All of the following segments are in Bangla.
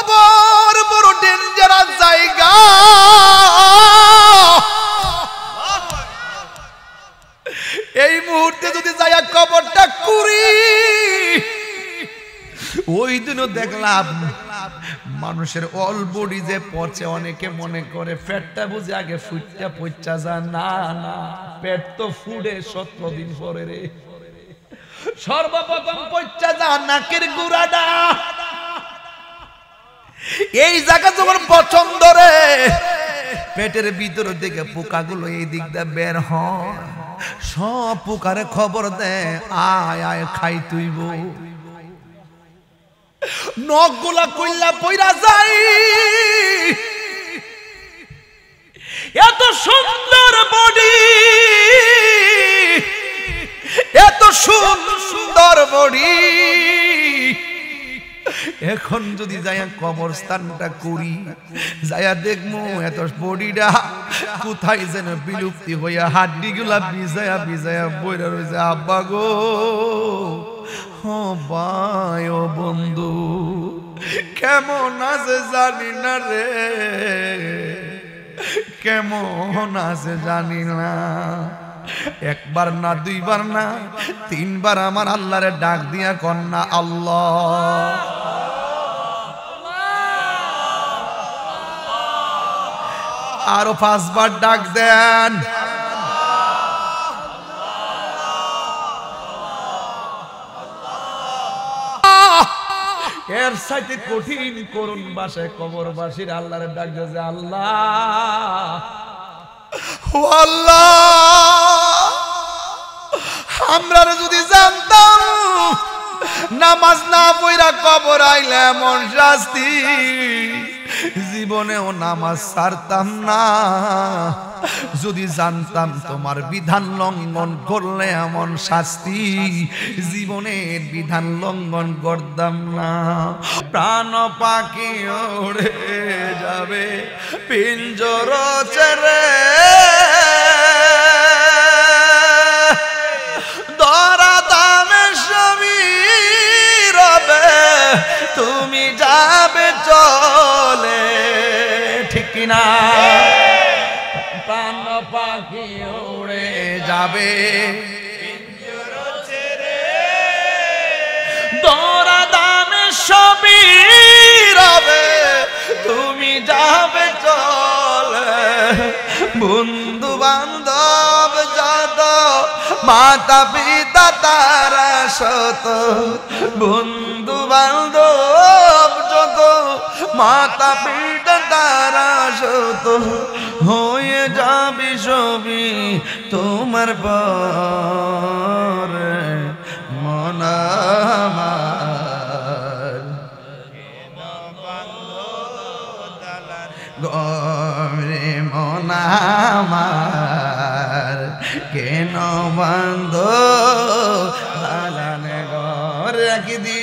কবর বড় ডেঞ্জারাস জায়গা। এই মুহূর্তে যদি যাইয়া কবরটা কুড়ি, ওই দিনও দেখলাম মানুষের অল বডি যে পচে, অনেকে মনে করে পেটটা বুঝে আগে ফুটটা পচা যায়। না না, পেট তো ফুডে 17 দিন পরে রে। সর্বপ্রথম পচা যায় নাকের গুড়াটা। এই জায়গা যখন পছন্দ রে, পেটের ভিতর থেকে পোকাগুলো এই দিক দিয়ে বের হয়, সব পোকারে খবর দে, আয় আয় খাই তুইব। নখগুলা কইলা পইরা যাই। এত সুন্দর বডি, এত সুন্দর বডি, এখন যদি যাইয়া কবরস্থানটা করি, যাইয়া দেখবো এত বডিটা কোথায় যেন বিলুপ্তি হইয়া হাড্ডিগুলা ভিজায়া ভিজায়া বইরা রয়েছে। আব্বা গো, ও ভাই, ও বন্ধু, কেমন আছে জানি না রে, কেমন আছে জানি না। একবার না, দুইবার না, 3 বার আমার আল্লাহরে ডাক দিয়া কন্যা আল্লাহ। আরো 5 বার ডাক দেন। এর সাথে কঠিন করুণ ভাষায় কবরবাসীর আল্লাহরে ডাক দিয়ে, আল্লাহ, ও আল্লাহ, আমরা যদি জানতাম নামাজ না পড়া কবর আইলে এমন শাস্তি, জীবনেও নামাজ ছাড়তাম না। যদি জানতাম তোমার বিধান লঙ্ঘন করলে এমন শাস্তি, জীবনের বিধান লঙ্ঘন করতাম না। প্রাণ পাখি উড়ে যাবে পিঞ্জর ছেড়ে, দরা দামে সবই রবে, তুমি যাবে চলে, ঠিক কিনা? প্রাণ পাখি উড়ে যাবে দরা দামে সবই রবে, তুমি যাবে চলে। বন্ধু বান্ধব যত, মাতা পিতা তারা শত, বন্ধু বান্ধব যত, মাতা পিতা তারা শত, হয়ে যাবি সবই তোমার পরে। মন আমার গরে, মন আমার কেন বন্ধ দালানে ঘর রাখি দি,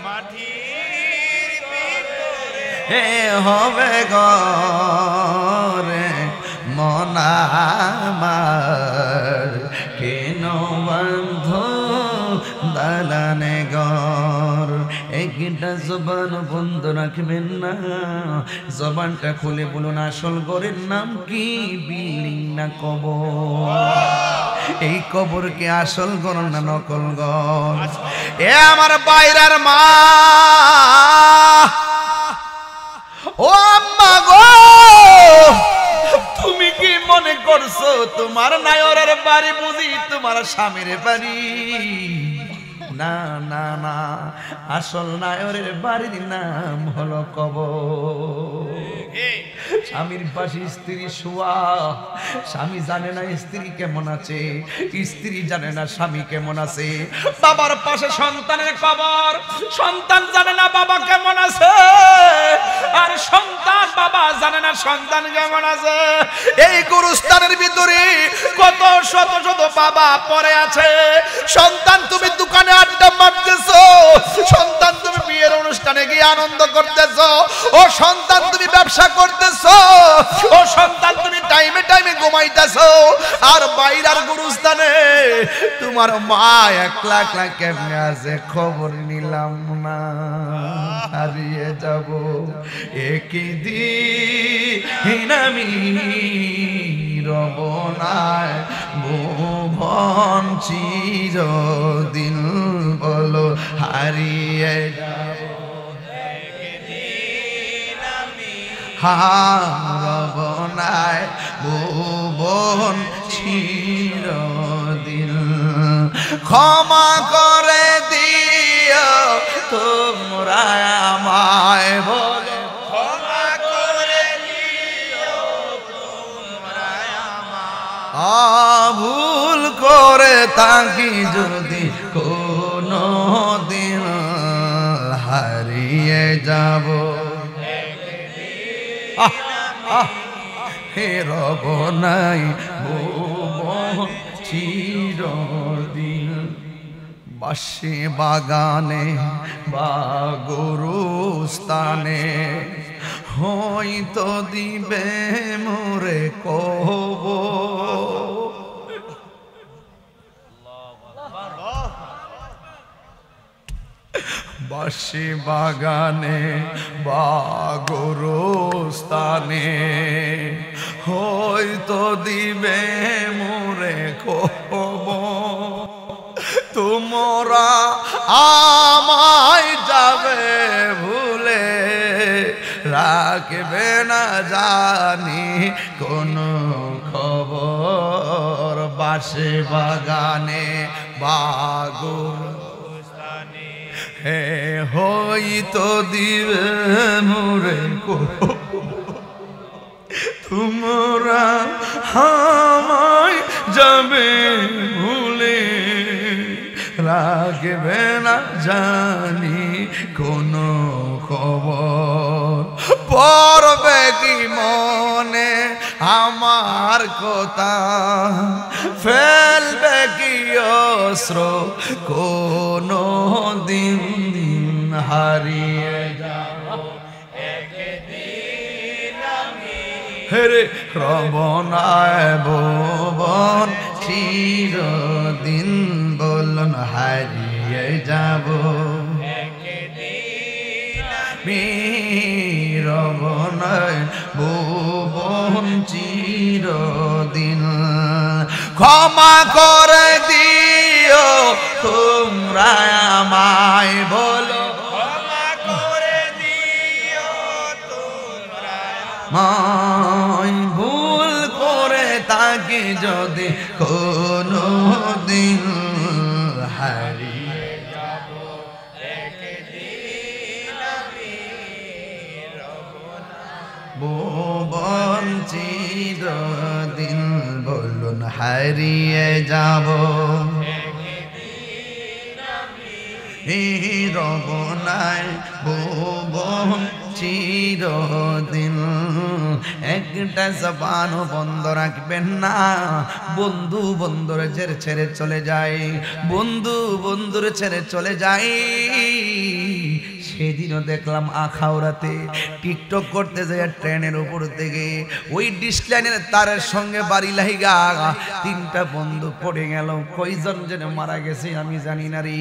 মাটির ভিতরে হবে ঘরে। মন আমার কেন বন্ধ দালানে ঘর। একটা জবান বন্ধ রাখবেন না, জবানটা খুলে বলুন আসল ঘরের নাম কি, বিল্ডিং না কবর? এই কবরকে আসল ঘর না নকল ঘর? এ আমার বাইরার মা, ও আম্মা গো, তুমি কি মনে করছো তোমার নায়রের বাড়ি বুঝি তোমার স্বামীর বাড়ি? না না না, আসল নায়রের বাড়ির নাম হলো কবর। স্বামীর পাশে স্ত্রী শোয়া, স্বামী জানে না স্ত্রী কেমন আছে, স্ত্রী জানে না স্বামী কেমন আছে। বাবার পাশে সন্তানের কবর, সন্তান জানে না বাবা কেমন আছে, আর সন্তান বাবা জানে না সন্তান কেমন আছে। এই গুরুস্থানের ভিতরে কত শত শত বাবা পড়ে আছে। সন্তান তুমি দোকানে আড্ডা মারতেছো, সন্তান তুমি বিয়ের অনুষ্ঠানে গিয়ে আনন্দ করতেছো, ও সন্তান তুমি ব্যবসা করতেছো, ও সন্তান তুমি টাইমে টাইমে ঘুমাইতেছো, আর বাইরের গুরুস্থানে তোমার মা একলা একলা কেমনে আছে খবর নিলাম না। হারিয়ে যাব একদিন আমি রব না ভুবন চিরদিন বলো হারিয়ে যাব একদিন আমি রব না ভুবন চিরদিন ক্ষমা করে দিও তোমরা আমায় বলো ক্ষমা করে দিও তোমরা আমায় ভুল করে থাকি যদি কোনো দিন হারিয়ে যাব হে রব নাই ভুবন চিরদিন বাসি বাগানে বা গরুস্থানে হয়তো দিবে মোরে কব বাসি বাগানে বা গরুস্থানে হয়তো দিবে মোরে কব তোমরা আমায় যাবে ভুলে রাখবে না জানি কোনো খবর বাসে বাগানে বাগুর হে হয়তো দিবে মোরে তোমরা আমায় যাবে ভুলে রাখবে না জানি কোনো খবর পড়বে কি মনে আমার কথা ফেলবে কি অস্ত্র কোনো দিন হারিয়ে যাব একদিন আমি হেরে রবনায় ভুবন চিরদিন বলুন হারিয়ে যাব রবনায় ভুবন চিরদিন ক্ষমা করে দিও তোমরা আমায় বলো ক্ষমা করে দিও তোমরা আমায় ভুল করে তাকে যদি কোনো দিন হারিয়ে যাব একদিন আমি ভুবন চিরদিন বলুন হারিয়ে যাব রব নাই ভুবন চিরদিন একটা জবানও বন্ধ রাখবেন না বন্ধু বন্ধুর ছেড়ে চলে যায় বন্ধু বন্ধুর ছেড়ে চলে যায় সেদিনও দেখলাম আখাউড়াতে টিকটক করতে যায় ট্রেনের উপর থেকে ওই ডিসলাইনের তারের সঙ্গে বাড়ি লাইগা তিনটা বন্ধু পড়ে গেল কয়জন যেন মারা গেছে আমি জানি না রে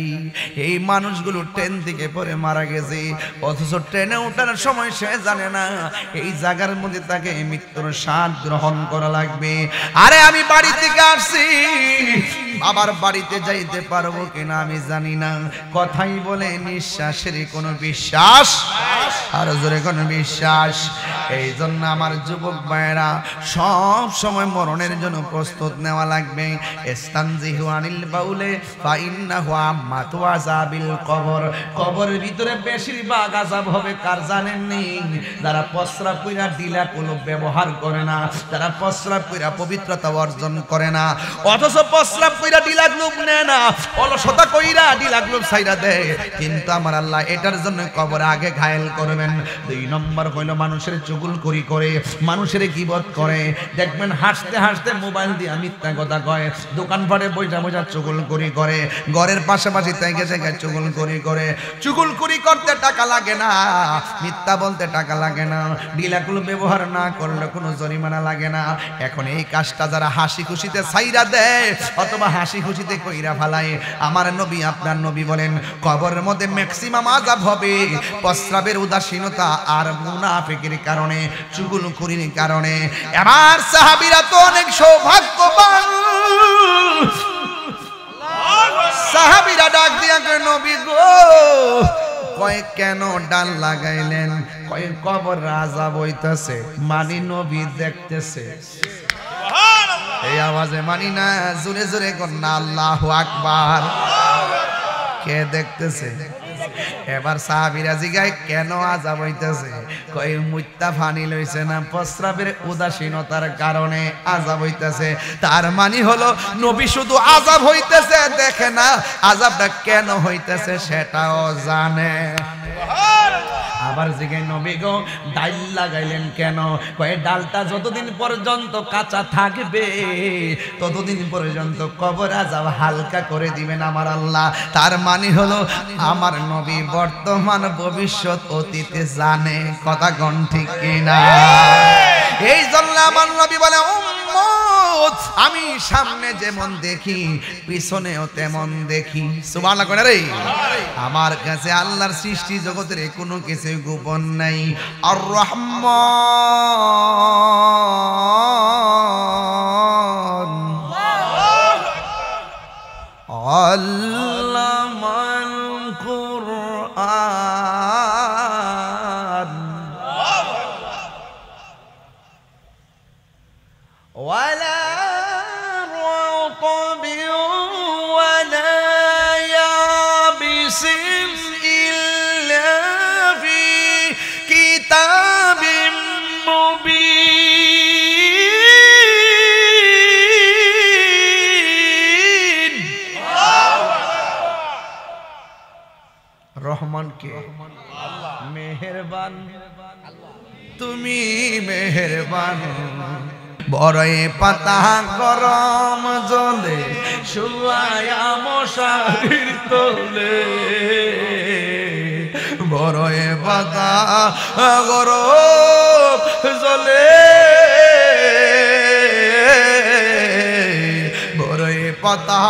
এই মানুষগুলো ট্রেন থেকে পড়ে মারা গেছে অথচ ট্রেনে ওঠার সময় সে জানে না এই জায়গার মধ্যে তাকে মৃত্যুর স্বাদ গ্রহণ করা লাগবে আরে আমি বাড়ি থেকে আসছি আবার বাড়িতে যাইতে পারবো কিনা আমি জানি না কথাই বলে নিঃশ্বাসের কোনো বিশ্বাস আর জোরে কোনো বিশ্বাস এই জন্য আমার যুবক ভাইরা সব সময় মরণের জন্য প্রস্তুত নেওয়া লাগবে ইস্তানজিহু আনিল বাউলে ফাইন্নাহু আম্মাতু আযাবিল কবর কবরের ভিতরে বেশিরভাগ আযাব হবে কার জানেন নি যারা প্রস্রাব কইরা ডিলা কোনো ব্যবহার করে না যারা প্রস্রাব কইরা পবিত্রতা অর্জন করে না অথচ প্রস্রাব কইরা ডিলা গ্লুব নেয় না অলসতা কইরা ডিলা গ্লুব ছাইরা দেয় কিন্তু আমার আল্লাহ এটার জন্য কবরে আগে ঘায়েল করবে করবেন। 2 নম্বর হইল মানুষের চুগলখড়ি করে, মানুষের গীবত করে। দেখবেন হাসতে হাসতে মোবাইল দিয়ে মিথ্যা কথা কয়, দোকানপাটে বইটা বইটা চুগলখড়ি করে, ঘরের পাশাপাশি থেকে থেকে চুগলখড়ি করে। চুগলখড়ি করতে টাকা লাগে না, মিথ্যা বলতে টাকা লাগে না, ডিলাকুল ব্যবহার না করলে কোনো জরিমানা লাগে না। এখন এই কাজটা যারা হাসি খুশিতে ছাইরা দেয় অথবা হাসি খুশিতে কইরা ফালায়, আমার নবী আপনার নবী বলেন কবরের মধ্যে ম্যাক্সিমাম আযাব হবে প্রস্রাবের উদাসীনতা আর মুনাফিকের কারণে, চুগলখড়ির কারণে। এবার সাহাবীরা তো অনেক সৌভাগ্যবান, সাহাবীরা ডাক দিয়া কয় নবী গো, কয় কেন ডাল লাগাইলেন? কয় কবর আযাব হইতাছে, মানি নবী দেখতেছে। এই আওয়াজে মানি না, জোরে জোরে কন্যা আল্লাহু আকবার। কে দেখতেছে? এবার সাহাবীরা জিগায় কেন আযাব হইতেছে? কয় মুত্তা ফানি লইছে না, প্রস্রাবের উদাসীনতার কারণে আযাব হইতেছে। তার মানে হলো নবী শুধু আযাব হইতেছে দেখে না, আযাবটা কেন হইতেছে সেটাও জানে। আবার জিগায় নবী গো ডাল লাগাইলেন কেন? কয় ডালটা যতদিন পর্যন্ত কাঁচা থাকবে ততদিন পর্যন্ত কবর আযাব হালকা করে দিবেন আমার আল্লাহ। তার মানে হলো আমার নবী বর্তমান ভবিষ্যৎ অতীতে জানে। কথা কোন ঠিক কিনা? এই জন্য আমার নবী বলে উম্মত আমি সামনে যেমন দেখি পিছনেও তেমন দেখি। সুবহানাল্লাহ কইনা রে? আমার কাছে আল্লাহর সৃষ্টি জগতের কোনো কিছু গোপন নাই। আর রহমান আল্লামাল কুরআন ওয়ালা রাতাবি ওয়ালা ইয়াবিসিন ইল্লা ফি কিতাবিম মুবিন। রহমান কে? মেহেরবান, তুমি মেহেরবান। বড়ই পাতা গরম জলে শুয়ায়া মশারির তোলে, বড়ই পাতা গরম জলে, বড়ই পাতা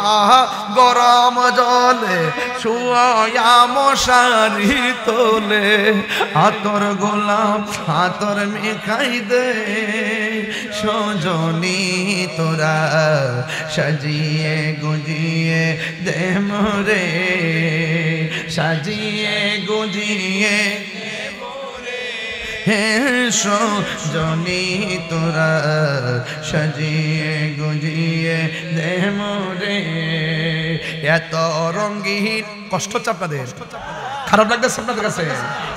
গরম জলে শুয়ায়া মশারি তোলে। আতর গোলাপ আতর মেখাই দে সজনী তোরা, সাজিয়ে গুজিয়ে দে মোরে, সাজিয়ে গুজিয়ে হে সজনী তোরা, সাজিয়ে গুজিয়ে দে মোরে। এত রঙিন কষ্ট হচ্ছে আপনাদের? খারাপ লাগতেছে আপনাদের কাছে?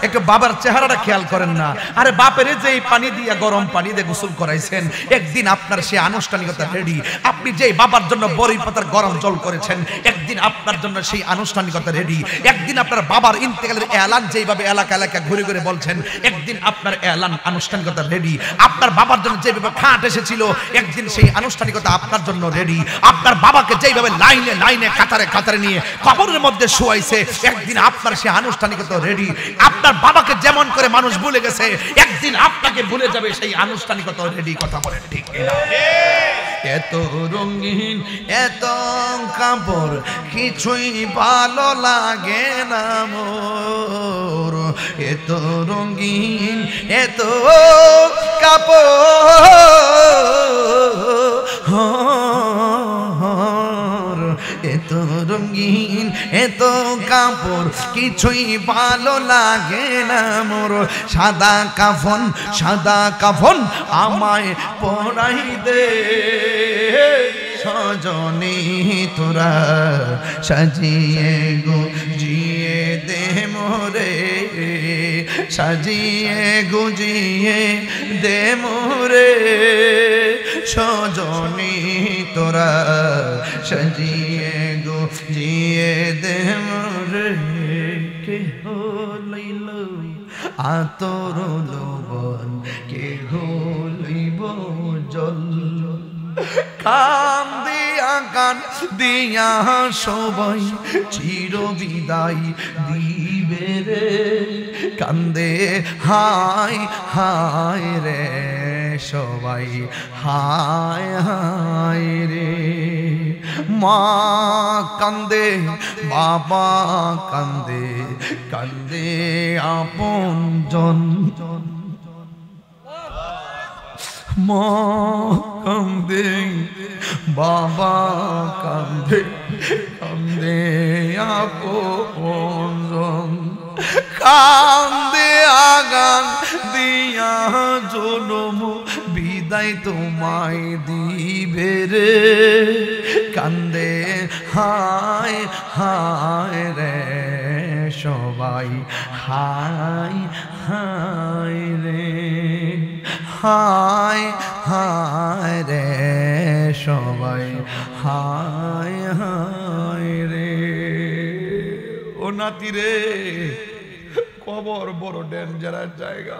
একটু বাবার চেহারাটা খেয়াল করেন না। আরে বাপের যে পানি দিয়ে গরম পানি দিয়ে গোসল করাইছেন, একদিন আপনার সেই আনুষ্ঠানিকতা রেডি। আপনি যে বাবার জন্য বড়ই পাতার গরম জল করেছেন, একদিন আপনার জন্য সেই আনুষ্ঠানিকতা রেডি। একদিন আপনার বাবার ইন্তেকালের এলান যেভাবে এলাকা এলাকা ঘুরে ঘুরে বলছেন, একদিন আপনার এলান আনুষ্ঠানিকতা রেডি। আপনার বাবার জন্য যেভাবে খাট এসেছিল, একদিন সেই আনুষ্ঠানিকতা আপনার জন্য রেডি। আপনার বাবাকে যেভাবে লাইনে লাইনে কাতারে কাতারে নিয়ে কবরের মধ্যে শুয়াইছে, একদিন আপনার সেই আনুষ্ঠানিকতা রেডি। আপনার বাবাকে যেমন করে মানুষ ভুলে গেছে, একদিন আপনাকে ভুলে যাবে সেই আনুষ্ঠানিকতা রেডি। কথা বলেন ঠিক কিনা? এত রঙিন এত কাপড় কিছুই ভালো লাগে না মোর, এত রঙিন এত কাপড়, এত রঙিন এত কাপড় কিছুই ভালো লাগে না মোর। সাদা কাফন সাদা কাফন আমায় পরাই দে সজনী তোরা, সাজিয়ে গুজিয়ে দে মোরে, সাজিয়ে গুজিয়ে দে মোরে, সজনী তোরা, সাজিয়ে গুজিয়ে দে মোরে। কে হলাইলো আতর লবণ কে হইব জল কান দিয়া সবাই চির বিদায় দিবে রে কান্দে হায় হায় রে সবাই হায় হায় রে মা কান্দে বাবা কান্দে কান্দে আপন জন মা কান্দে বাবা কান্দে কান্দে আপন জন কান্দে আগান দিয়া জনম বিদায় তোমায় দিবে রে কান্দে হায় হায় রে সবাই হায় হায় রে হায় হায় রে সবাই হায় হায় রে ও নাতি রে কবর বড় ডেঞ্জারাস জায়গা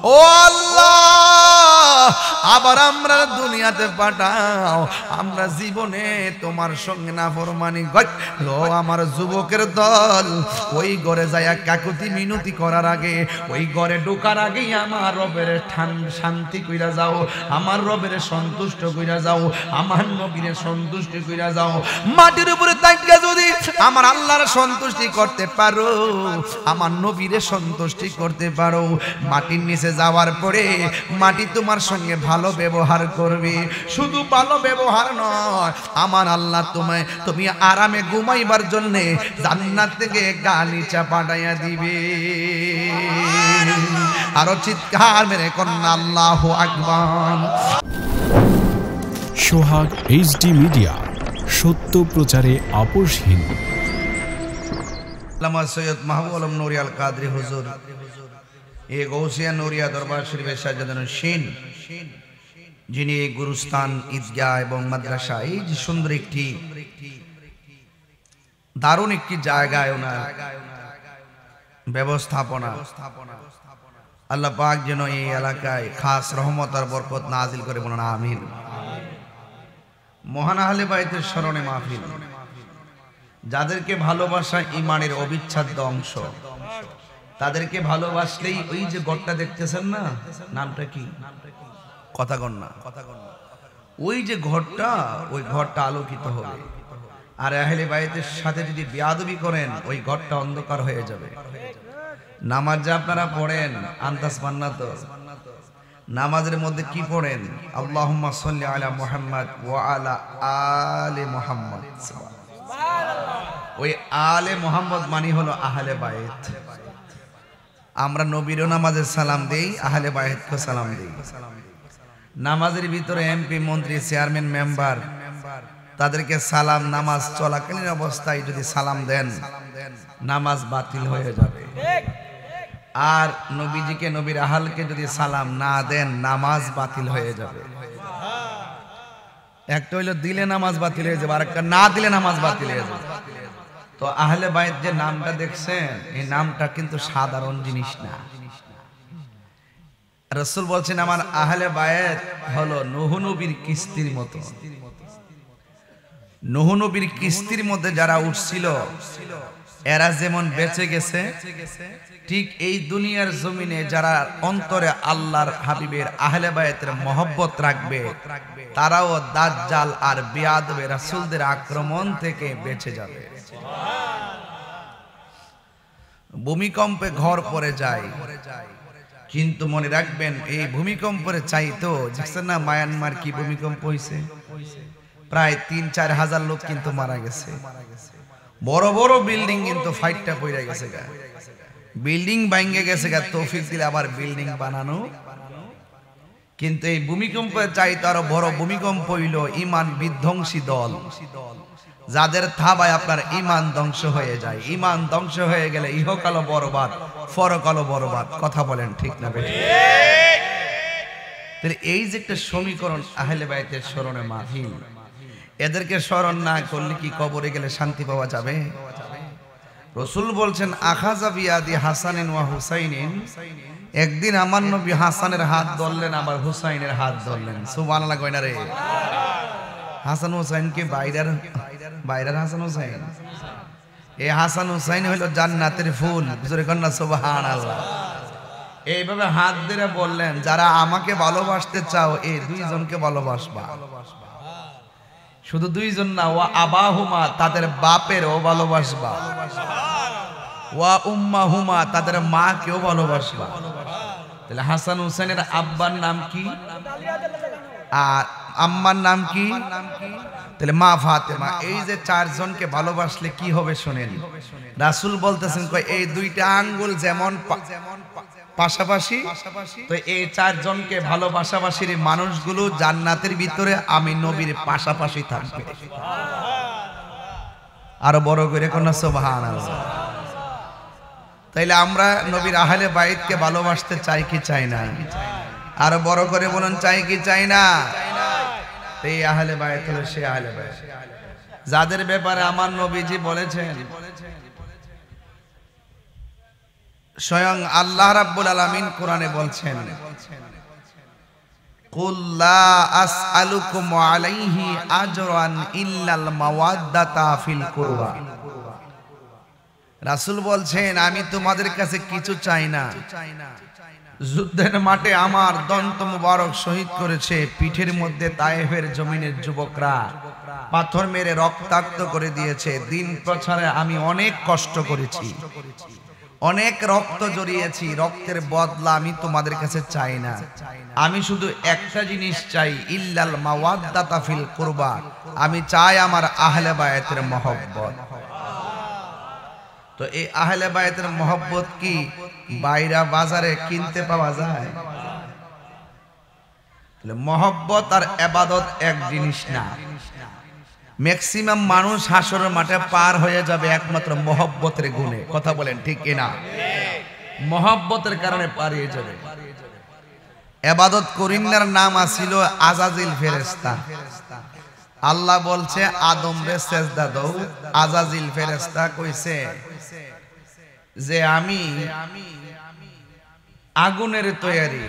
ও আল্লাহ আবার আমরা দুনিয়াতে পাঠাও আমরা জীবনে তোমার সঙ্গে নাফরমানি করলো আমার যুবকের দল ওই ঘরে যায় কাকুতি মিনতি করার আগে ওই ঘরে ঢোকার আগেই আমার রবের শান্তি কইরা যাও আমার রবের সন্তুষ্ট কইরা যাও আমার নবীর সন্তুষ্ট কইরা যাও মাটির উপরে তাকিয়া যদি আমার আল্লাহর সন্তুষ্টি করতে পারো আমার নবীর সন্তুষ্টি করতে পারো মাটির নিচে যাওয়ার পরে মাটি তোমার সঙ্গে ভালো ব্যবহার করবে শুধু ভালো ব্যবহার নয় আমার আল্লাহ তুমি আরামে ঘুমাইবার জন্য জান্নাত থেকে গালিচা পাঠাইয়া দিবে আরো চিৎকার মেরে কন্যা আল্লাহু আকবার সোহাগ এইচডি মিডিয়া সত্য প্রচারে আপোষহীন আল্লামা সৈয়দ মাহবুব আলম নুরিয়াল কাদরি হুজুর এই গৌসিয়া নুরিয়া দরবার শরীফের সাজানো শিন যিনি এই গুরুস্থান ঈদগাহ এবং মাদ্রাসা এই যে সুন্দর একটি দারুণ একটি জায়গায় ওনার ব্যবস্থাপনা আল্লাহ পাক যেন এই এলাকায় খাস রহমত আর বরকত নাজিল করে বলুন আমিন মহান আহলে বাইতের স্মরণে মাহফিল যাদেরকে ভালোবাসা ঈমানের অবিচ্ছেদ্য অংশ তাদেরকে ভালোবাসলেই ওই যে ঘরটা দেখতেছেন না নামটা কি কথা কন না ওই যে ঘরটা ওই ঘরটা আলোকিত হবে আর আহলে বাইতের সাথে যদি বেয়াদবি করেন ওই ঘরটা অন্ধকার হয়ে যাবে নামাজ যে আপনারা পড়েন আন্দাজ পান্না তো নামাজের মধ্যে কি পড়েন আল্লাহুম্মা সাল্লি আলা মুহাম্মদ ওয়া আলা আলি মুহাম্মদ ওই আলে মুহাম্মদ মানে হলো আহলে বাইত আমরা নবীরও নামাজে সালাম দেই আহলে বাইতকে সালাম দেই নামাজের ভিতরে এমপি মন্ত্রী চেয়ারম্যান মেম্বার তাদেরকে সালাম নামাজ চলাকালীন অবস্থায় যদি সালাম দেন নামাজ বাতিল হয়ে যাবে আর নবীজিকে নবীর আহলকে যদি সালাম না দেন নামাজ বাতিল হয়ে যাবে একটা হইলো দিলে নামাজ বাতিল হয়ে যাবে আর একটা না দিলে নামাজ বাতিল হয়ে যাবে তো আহলে বাইত যে নামটা দেখছেন এই নামটা কিন্তু সাধারণ জিনিস না রাসূল বলছেন আমার আহলে বাইত হলো নূহ নবীর কিস্তির মতো নূহ নবীর কিস্তির মধ্যে যারা উঠছিল এরা যেমন বেঁচে গেছে ঠিক এই দুনিয়ার জমিনে যারা অন্তরে আল্লাহর হাবিবের আহলে বাইতের মহব্বত রাখবে তারাও দাজ্জাল আর বিয়াদবে রাসূলদের আক্রমণ থেকে বেঁচে যাবে ভূমিকম্পে ঘর পড়ে যায় কিন্তু মনে রাখবেন এই ভূমিকম্পের চাইতো দেখছেন না মায়ানমার কি ভূমিকম্প হইছে প্রায় ৩-৪ হাজার লোক কিন্তু মারা গেছে বড় বড় বিল্ডিং কিন্তু ফাইটটা পড়ে গেছে গা বিল্ডিং ভাঙে গেছে গা তৌফিক দিলে আবার বিল্ডিং বানানো কিন্তু এই ভূমিকম্পের চাইতো আরো বড় ভূমিকম্প হইল ঈমান বিধ্বংসী দল যাদের থাবায় আপনার ঈমান ধ্বংস হয়ে যায় ঈমান ধ্বংস হয়ে গেলে ইহকালও বরবাদ পরকালও বরবাদ কথা বলেন ঠিক না বেঠিক তাহলে এই যে একটা সমীকরণ আহলে বাইতের স্মরণে মাহফিল এদেরকে স্মরণ না করলে কি কবরে গেলে শান্তি পাওয়া যাবে রাসূল বলছেন আখাযা বিয়াদি হাসানিন ওয়া হুসাইনিন, একদিন আমার নবী হাসানের হাত ধরলেন আবার হুসাইনের হাত ধরলেন। সুবহানাল্লাহ কইনা রে। হাসান হুসাইন কি বাইরের হাসান হুসাইন? এই হাসান হুসাইন হলো জান্নাতের ফুল। জোরে কন্যা সুবহানাল্লাহ। এইভাবে হাত ধরে বললেন যারা আমাকে ভালোবাসতে চাও এই দুইজনকে ভালোবাসবা। শুধু দুইজন না, ওয়া আবাহুমা তাদের বাপেরও ভালোবাসবা, ওয়া উম্মাহুমা তাদের মাকেও ভালোবাসবা। তাহলে হাসান হুসাইনের আব্বার নাম কি আর আম্মার নাম কি? তাহলে মা ফাতেমা। এই যে চারজনকে ভালোবাসলে কি হবে শুনেন। রাসূল বলতেছেন এই দুইটা আঙ্গুল যেমন পাশাপাশি, তো এই চারজনকে ভালোবাসাবাসীর মানুষগুলো জান্নাতের ভিতরে আমি নবীর পাশাপাশি থাকবে। আরো বড় করে কোন সুবহানাল্লাহ। তাইলে আমরা নবীর আহলে বাইতকে ভালোবাসতে চাই কি চাই না? আরো বড় করে বলুন, চাই কি চাই না? এই আহলে বাইত হলো সে আহলে বাইত যাদের ব্যাপারে আমার নবীজি বলেছেন, স্বয়ং আল্লাহ রাব্বুল আলামিন কোরআনে বলছেন, কুল লা আসআলুকুম আলাইহি আজরান ইল্লাল মাওয়াদ্দাতা ফিল কুরবা। রাসূল বলছেন আমি তোমাদের কাছে কিছু চাই না। যুদ্ধের মাঠে আমার দন্ত মুবারক শহীদ করেছে, পিঠের মধ্যে তায়েফের জমিনের যুবকরা পাথর মেরে রক্তাক্ত করে দিয়েছে। দিন প্রচারে আমি অনেক কষ্ট করেছি, অনেক রক্ত জড়িয়েছি, রক্তের বদলা আমি তোমাদের কাছে চাই না। আমি শুধু একটা জিনিস চাই, ইল্লাল মাওয়াদ্দাতা ফিল কুরবা। আমি চাই আমার আহলে বায়াতের মহব্বত। তো এই আহলে বায়াতের মহব্বত কি বাইরা বাজারে কিনতে পাওয়া যায়? তাহলে মহব্বত আর ইবাদত এক জিনিস না। ম্যাক্সিমাম মানুষ হাসরের মাঠে পার হয়ে যাবে একমাত্র মহব্বতের গুণে। কথা বলেন ঠিক কিনা? মহব্বতের কারণে পার হয়ে যাবে। ইবাদত করিনার নাম আছিল আজাজিল ফেরেশতা। আল্লাহ বলছে আদম রে সেজদা দাও। আজাজিল ফেরেশতা কইছে যে আমি আগুনের তৈরি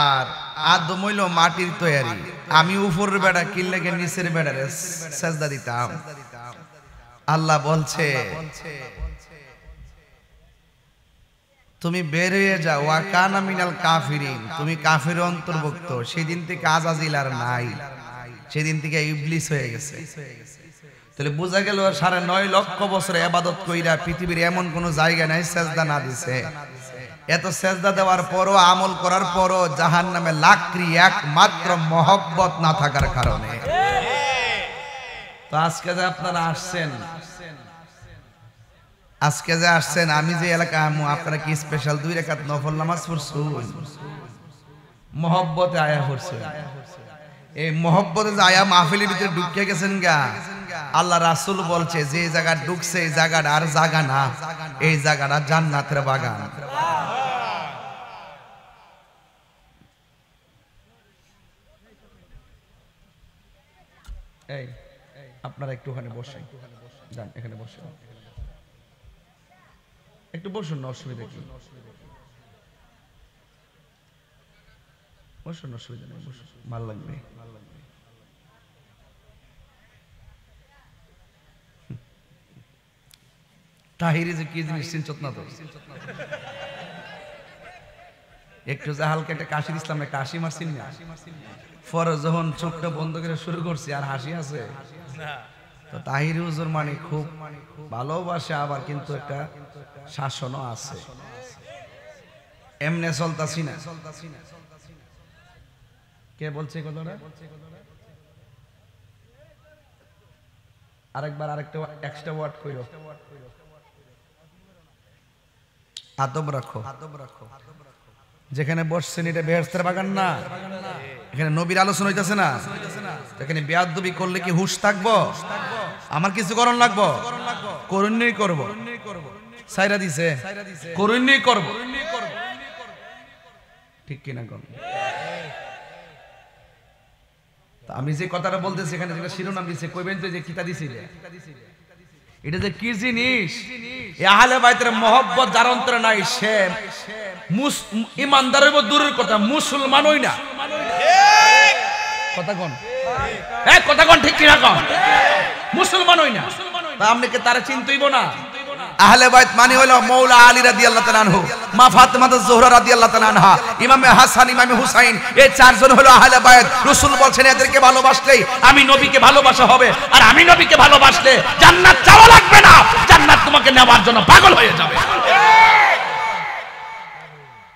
আর আদম হইল মাটির তৈরি, আমি উপরের বেড়া কিল্লেকে নিচের বেড়ারে সেজদা দিতাম। আল্লাহ বলছে তুমি বের হয়ে যাও, ওয়া কানা মিনাল কাফিরিন, তুমি কাফির অন্তর্ভুক্ত। সেদিন থেকে আজাজিল আর নাই, সেদিন থেকে ইবলিস হয়ে গেছে। তাহলে বোঝা গেল 9.5 লক্ষ বছর ইবাদত কইরা পৃথিবীর এমন কোন জায়গা নাই সেজদা না দিছে। এত সেজদা দেওয়ার পরও, আমল করার পরও জাহান্নামে লাকড়ি একমাত্র মহব্বত না থাকার কারণে। তো আজকে যে আপনারা আসছেন, আমি যে এলাকা আপনারা কি স্পেশাল 2 রাকাত নফল নামাজ পড়ছেন? মহব্বতে আয়া পড়ছেন। এই মহব্বতে যে আয়া মাহফিলের ভিতরে ঢুকে গেছেন গা। আল্লাহ রাসূল বলছে যে জায়গা ঢুকছে এই জায়গাটা আর জায়গা না, এই জায়গাটা জান্নাতের বাগান। এই আপনারা একটু ওখানে বসেন, যান এখানে বসেন, একটু বসুন না, অসুবিধা কি? বসুন, অসুবিধা নেই, বসুন, ভালো লাগবে। তাহিরি যে কি জিনিস চিনছত না তো? একটু যে হালকা একটা কাশির ইসলাম একটা হাসি মারছেন না, পরে যখন চোখটা বন্ধ করে শুরু করছি আর হাসি আছে। তো তাহিরি হুজুর মানে খুব ভালোবাসে, আবার কিন্তু একটা শাসনও আছে। এমনে চলতাছি না। কে বলছে কথাটা? আরেকবার আরেকটা এক্সট্রা ওয়ার্ড কইরো। আদব রাখো। যেখানে বসছেন এটা বেহেশতের বাগান না, এখানে নবীর আলোচনা হইতাছে না। এখানে বেয়াদবি করলে কি হুঁশ থাকবো? আমার কিছু করণ লাগবো? করুণই করব। সাইরা দিছে করুণই করব, ঠিক কিনা কোন? আমি যে কথাটা বলতেছি এখানে যেটা শিরোনাম দিছে কইবেন তো যে কিতা দিছিলে। এটা যে কি জিনিস, এই আহলে বাইতের মহব্বত যার অন্তরে নাই সে ইমানদারের দূরের কথা মুসলমানই না। কথা কোন কথা কোন ঠিক কিনা কোন? মুসলমানই না। তা আপনি কি তারা চিনতেইব না? আহলে বাইত মানে হলো মৌলা আলী রাদিয়াল্লাহু তাআলা আনহু, মা ফাতেমা জোহরা রাদিয়াল্লাহু তাআলা আনহা, ইমাম হাসান, ইমাম হুসাইন, এই চারজন হলো আহলে বাইত। রাসূল বলছেন এদেরকে ভালোবাসলেই আমি নবীকে ভালোবাসা হবে, আর আমি নবীকে ভালোবাসলে জান্নাত চাওয়া লাগবে না, জান্নাত তোমাকে নেওয়ার জন্য পাগল হয়ে যাবে।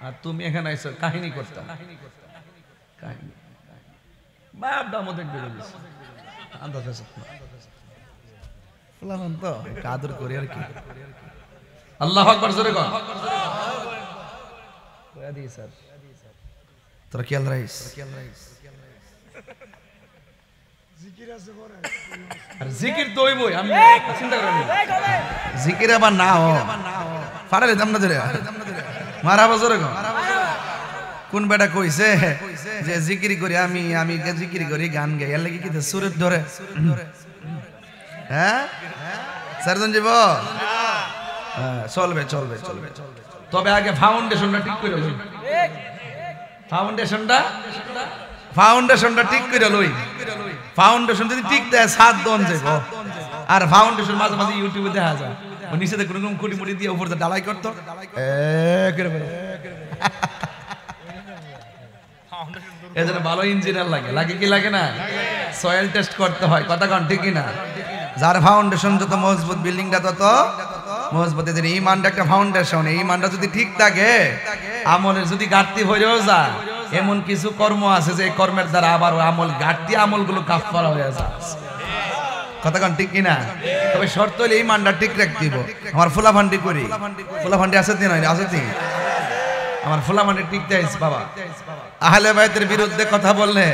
আর তুমি এখানে আইছো কাহিনী করতে, কাহিনী বাপ দামো দেখবে আন্দাজ আছে ফুলান তো কাদর করি আর কি। আল্লাহু আকবার জোরে কর। কয়া দি স্যার তোরা খেয়াল রাখিস, জিকির আছে করে আর জিকির তো হইবই। আমি চিন্তা করি জিকির আবার না হ ফাড়ালে দাম না ধরে মারাবা জোরে কর। কোন বেটা কইছে যে জিকির করি আমি জিকির করি গান গাই, এর লাগি কি সুরের ধরে? হ্যাঁ সারজন জীব চলবে চলবে চলবে, তবে আগে ফাউন্ডেশনটা ঠিক করে লই, ফাউন্ডেশনটা ঠিক করে লই। ফাউন্ডেশন যদি ঠিক দেয় 7 দন যাইব। আর ফাউন্ডেশন মাঝে মাঝে ইউটিউবে দেখা যায় ও নিচে থেকে কোনো কুটি মুটি দিয়ে উপরে ঢালাই করতো এজন্য ভালো ইঞ্জিনিয়ার লাগে, লাগে কি লাগে না? সয়েল টেস্ট করতে হয়, কথা কোন ঠিক কি না? যার ফাউন্ডেশন যত মজবুত বিল্ডিংটা তত মজবুত। এদের ঈমানটা একটা ফাউন্ডেশন, এই ঈমানটা যদি ঠিক থাকে, আমলের যদি ঘাটতি হয়েও যায়, এমন কিছু কর্ম আছে যে কর্মের দ্বারা আবার আমল ঘাটতি আমলগুলো কাফারা হয়ে যায়, কথা কোন ঠিক কি না? তবে শর্ত হলে ঈমানটা ঠিক রাখতে হবে। আমার ফুলাফান্ডি করি, ফুলাফান্ডি আছে দিন আছে দিন, আমার ফুলাফান্ডি ঠিক দেয়স বাবা। আহলে বাইতের বিরুদ্ধে কথা বললে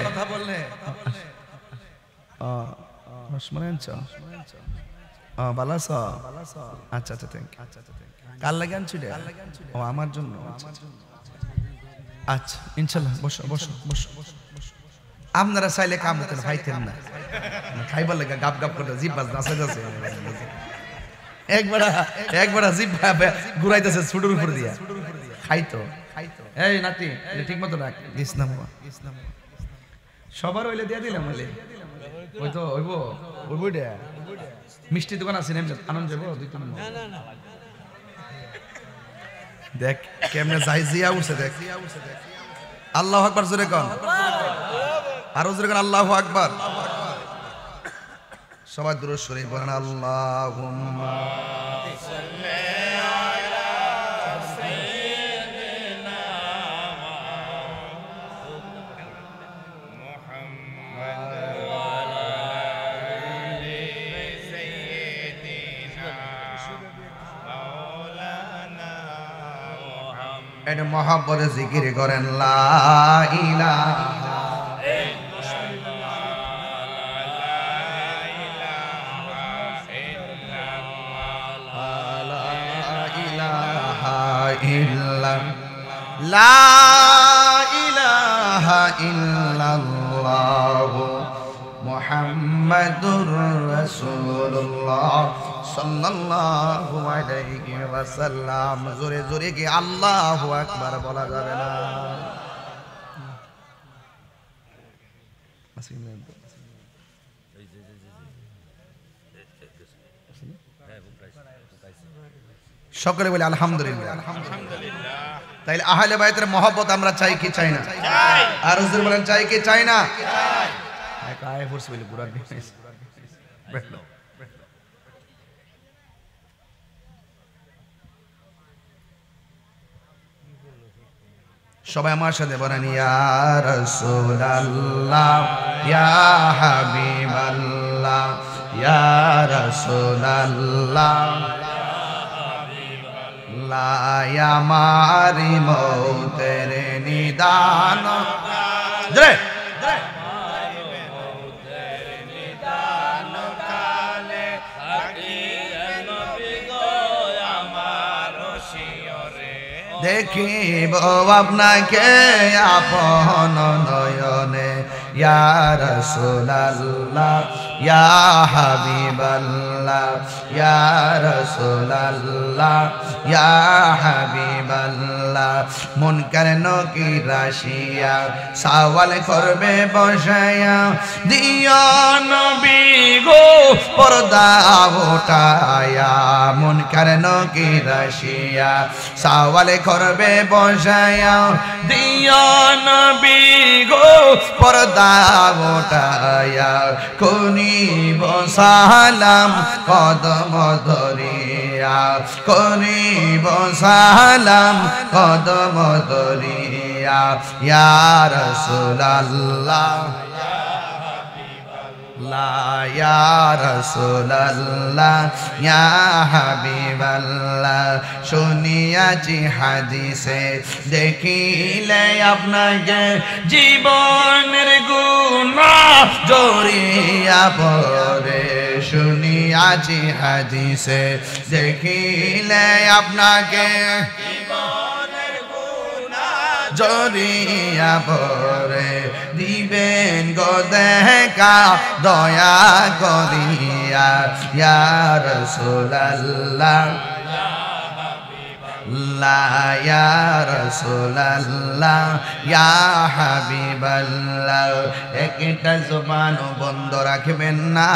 আচ্ছা আচ্ছা কার লাগে আনছি ও আমার জন্য। আচ্ছা ইনশাল্লাহ বসো বসো বসো। আপনারা চাইলে কাম হতেন খাইতেন না, খাইবার লাগে গাপ গাপ করে জিভ বাজ নাচে যাচ্ছে, একবার জিভ ঘুরাইতেছে ছুটুর উপর দিয়া খাইতো। এই নাতি ঠিক মতো রাখ দিস না সবার হইলে দিয়ে দিলাম হইলে ওই তো হইব মিষ্টি দোকান আছে আনন্দ যাবো 2-3 দেখ কেমনে যাই জিয়া উঠছে দেখ। আল্লাহু আকবার জোরে কোন, আরো জোরে কোন আল্লাহু আকবার। সবাই দুরূদ শরীফ পড়েন আল্লাহুম্মা সাল্লি আলা সাইয়্যিদিনা মুহাম্মদ ওয়া আলা আলি সাইয়্যিদিনা মাওলানা মুহাম্মদ। এটা মহব্বতে জিকির করেন লা ইলাহা লা ইলাহা ইল্লাল্লাহু মুহাম্মাদুর রাসূলুল্লাহ সাল্লাল্লাহু আলাইহি ওয়াসাল্লাম। জোরে জোরে কি আল্লাহু আকবার বলা যাবে না? সকলে বলে আলহামদুলিল্লাহ। তাইলে আহলে বাইতের মহব্বত আমরা চাই কি চাই না? আর হুজুর বলেন চাই কি চাই না? কায়ে ফোর্স বলে পুরা বিজনেস সবাই আমার সাথে বলেন ইয়া রাসূলুল্লাহ ইয়া হাবিবাল্লাহ ইয়া রাসূলুল্লাহ মারি মৌতের নিদান জরে দেখিব আপনাকে আপন নয়নে ইয়া রাসূলুল্লাহ ইয়া হাবিবাল্লাহ ইয়া রাসূলাল্লাহ ইয়া হাবিবাল্লাহ মুনকার নকির আসিয়া সওয়াল করবে বসায়া দিও নবী গো পর্দা উঠায়া মুনকার নকির আসিয়া সওয়াল করবে বসায়া দিও নবী গো পর্দা উঠায়া করিব সালাম কদম ধরিয়া করিব সালাম কদম ধরিয়া ইয়া রাসূলুল্লাহ ইয়া রাসূলুল্লাহ ইয়া হাবিবাল্লাহ শুনিয়াছি হাদিসে দেখিলে আপনাকে জীবনের গুনাহ জড়িয়া পড়ে শুনিয়াছি হাদিসে দেখিলে আপনাকে জড়িয়া পড়ে দিবেন গো দেখা দয়া করিয়া ইয়া রাসূলুল্লাহ ইয়া রাসূলুল্লাহ ইয়া হাবিবাল্লাহ একটা জবান বন্ধ রাখবেন না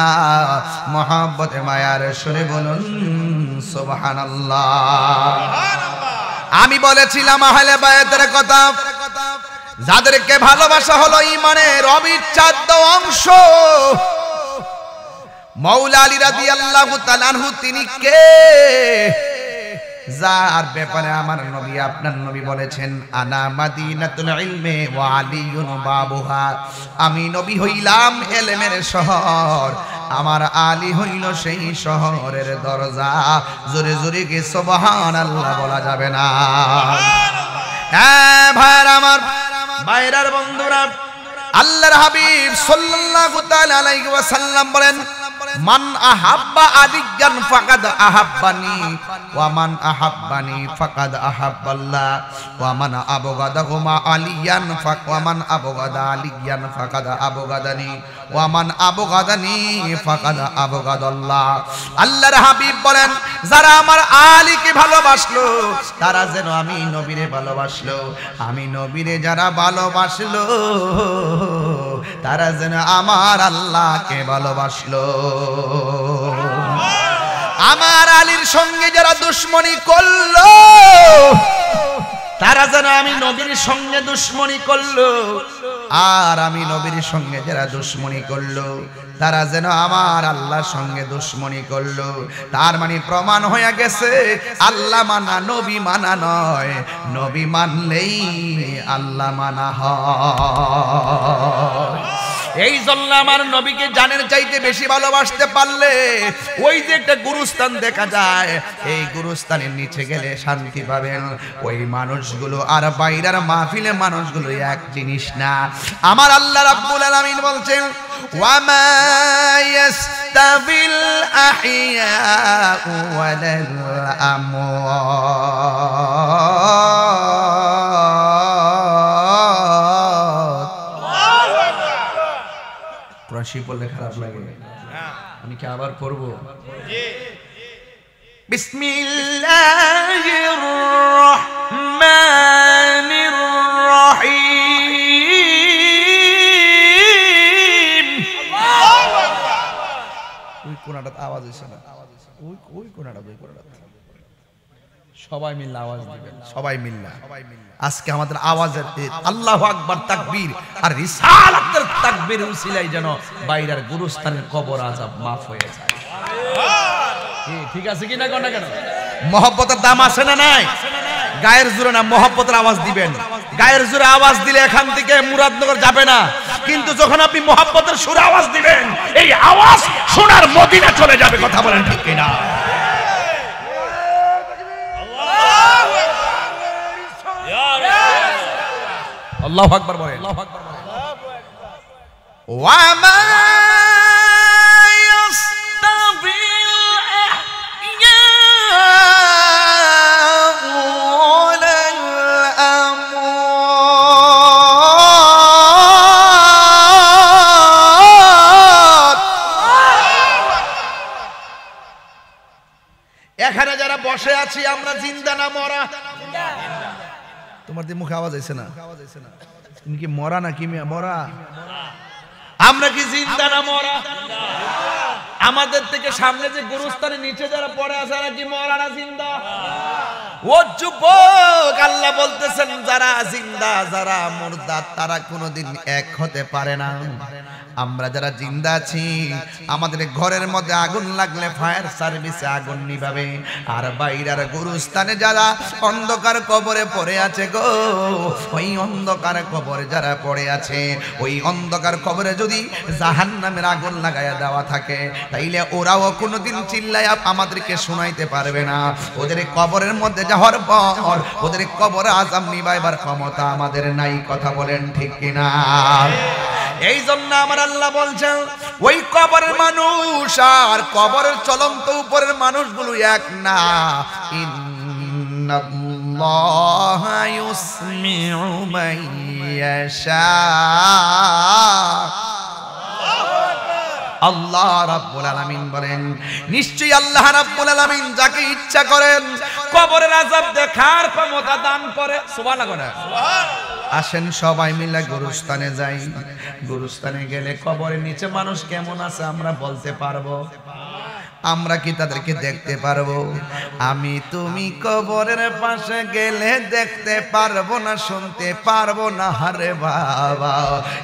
মহব্বতে মায়ার সুরে বলুন সুবহানাল্লাহ। আমি বলেছিলাম আহলে বায়াতের কথা, যাদেরকে ভালোবাসা হলো ঈমানের অবিচ্ছেদ্য অংশ। মাওলা আলী রাদিয়াল্লাহু তাআলা আনহু তিনি কে? যার ব্যাপারে আমার নবী আপনার নবী বলেছেন আনা মাদিনাতুল ইলমি ওয়া আলিয়ুন বাবুহা, আমি নবী হইলাম ইলমের শহর, আমার আলী হইল সেই শহরের দরজা। জোরে জোরে কি সুবহানাল্লাহ বলা যাবে না? হ্যাঁ ভাইরা আমার, বাইরার বন্ধুরা, আল্লাহর হাবিব সাল্লাল্লাহু তাআলা আলাইহি ওয়াসাল্লাম বলেন মান আহাব্বা আলিয়ান ফাকাদ আহাব্বানি ওয়া মান আহাব্বানি ফাকাদ আহাব্বাল্লাহ ওয়া মান আবগাদাহুমা আলিয়ান ওয়া মান আবগাদা আলিয়ান ফাকাদ আবগাদানি ওয়া মান আবগাদানি ফাকাদ আবগাদাল্লাহ। আল্লাহর হাবিব বলেন যারা আমার আলীকে ভালোবাসলো তারা যেন আমি নবীরে ভালোবাসলো, আমি নবীরে যারা ভালোবাসলো তারা যেন আমার আল্লাহকে ভালোবাসলো। আমার আলীর সঙ্গে যারা দুশমনি করলো তারা যেন আমি নবীর সঙ্গে দুশমনি করলো, আর আমি নবীর সঙ্গে যারা দুশমনি করলো তারা যেন আমার আল্লাহর সঙ্গে দুশমনি করলো। তার মানে প্রমাণ হয়ে গেছে আল্লাহ মানা নবী মানা নয়, নবী মানলেই আল্লাহ মানা হয়। এই জন্য আমার নবীকে জানের চাইতে বেশি ভালোবাসতে পারলে ওই যে একটা গুরুস্থান দেখা যায়, এই গুরুস্থানের নিচে গেলে শান্তি পাবেন। ওই মানুষগুলো আর বাইরের মাহফিলে মানুষগুলো এক জিনিস না। আমার আল্লাহ রাব্বুল আলামিন বলছেন ওয়ামা ইয়াস্তাবিল আহইয়াউ ওয়ালাল আমওয়াত। কুরআন শরীফ পড়লে খারাপ লাগে, আমি কি আবার পড়বো? বিসমিল্লাহির রহমানির রহিম। ওই কোনাটা আওয়াজ হইছে না, ওই কোনাটা সবাই মিলে আওয়াজ দিবেন, সবাই মিলে। আজকে আমাদের আওয়াজের আল্লাহু আকবার তাকবীর আর রিসালাতের তাকবীর উসিলায় যেন বাইরের গুরুস্থানের কবর আযাব মাফ হয়ে যায়। ঠিক আছে কি না? কেন মহব্বতের দাম আছে না নাই? গায়ের জোরে না, মহব্বতের আওয়াজ দিবেন। গায়ের জোরে আওয়াজ দিলে এখান থেকে মুরাদনগর যাবে না, কিন্তু যখন আপনি মহব্বতের সুরে আওয়াজ দিবেন এই আওয়াজ সোনার মদিনা চলে যাবে। কথা বলেন ঠিক কিনা? আল্লাহু আকবার বলেন। আল্লাহু আকবার বলেন। ওয়া মা ইয়াস্তাবিল আহইয়াউ ওয়ালাল আমওয়াত। না মরা? তোমার দিয়ে মুখে আওয়াজ আইছে না? তুমি কি মরা না কি মরা? আমরা কি জিন্দা না মরা? আমাদের থেকে সামনে যে গুরুস্থানের নিচে যারা পড়ে আছে এরা কি মরা না জিন্দা? ও যুবক, আল্লাহ বলতেছেন যারা জিন্দা যারা মুর্দা তারা কোনোদিন এক হতে পারে না। আমরা যারা জিন্দা আছি আমাদের ঘরের মধ্যে আগুন লাগলে ফায়ার সার্ভিসে আগুন নিভাবে, আর বাইরের গুরুস্থানে যারা অন্ধকার কবরে পড়ে আছে গো, ওই অন্ধকার কবরে যারা পড়ে আছে ওই অন্ধকার কবরে যদি জাহান্নামের আগুন লাগায়া দেওয়া থাকে তাইলে ওরাও কোনোদিন চিল্লায়া আমাদেরকে শোনাইতে পারবে না। ওদের কবরের মধ্যে যাওয়ার পর ওদের কবরে আযাব নিভাইবার ক্ষমতা আমাদের নাই। কথা বলেন ঠিক কিনা? এই জন্য আমার আল্লাহ বলছেন ওই কবরের মানুষ আর কবরের চলন্ত উপরের মানুষগুলো এক না। ইন্নাল্লাহা ইউসমিউ মান ইয়াশা। আল্লাহ রাব্বুল আলামিন বলেন নিশ্চয়ই আল্লাহ রাব্বুল আলামিন যাকে ইচ্ছা করেন কবরের আযাব দেখার ক্ষমতা দান করে। সুবহানাল্লাহ। আসেন সবাই মিলে গুরুস্থানে যাই। গুরুস্থানে গেলে কবরের নিচে মানুষ কেমন আছে আমরা বলতে পারবো? আমরা কি তাদেরকে দেখতে পারবো? আমি তুমি কবরের পাশে গেলে দেখতে পারবো না, শুনতে পারবো না, হারে বাবা।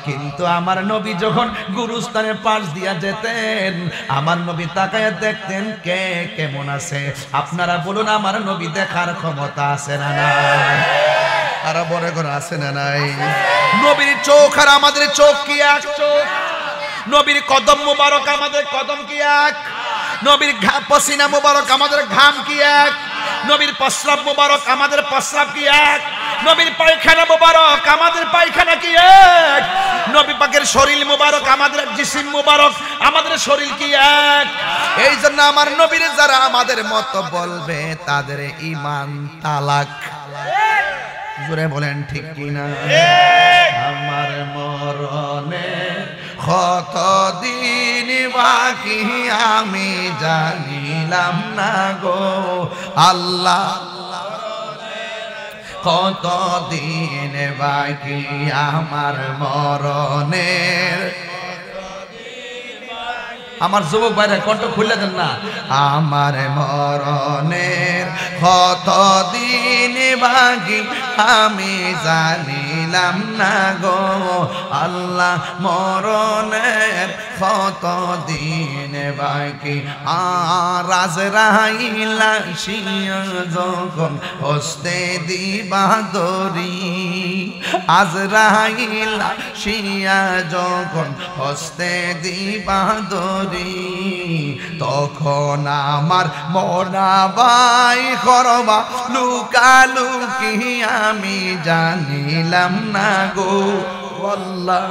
কিন্তু আমার নবী যখন গুরুস্থানের পাশ দিয়া যেতেন আমার নবী তাকায় দেখতেন কে কেমন আছে। আপনারা বলুন আমার নবী দেখার ক্ষমতা আছে না নাই? আর বড় করে আছে না নাই? নবীর চোখ আর আমাদের চোখ কি এক চোখ? নবীর কদম মুবারক আমাদের কদম কি এক? নবীর পসিনা মুবারক আমাদের ঘাম কি এক? নবীর প্রস্রাব মুবারক আমাদের প্রস্রাব কি এক? নবীর পায়খানা মুবারক আমাদের পায়খানা কি এক? নবী পাকের শরীর মুবারক আমাদের জিসিম মুবারক আমাদের শরীর কি এক? এই জন্য আমার নবীর যারা আমাদের মতো বলবে তাদের ঈমান তালাক। জোরে বলেন ঠিক কিনা? আমার মরণে কতদিন বাকি আমি জানিলাম না গো আল্লাহ। কতদিন বাকি আমার মরণের। আমার যুবক ভাইরা কণ্ঠ খুলে দেন না। আমার মরণের কতদিন বাকি আমি জানিলাম না গো আল্লাহ। মরণের কতদিন বাকি আর আজরাইল আসিয়া যখন হস্তে দিবা দরি। আজরাইল আসিয়া যখন হস্তে দিবা দরি তখন আমার মনাবাই করবা লুকালুকি আমি জানিলাম না গো আল্লাহ।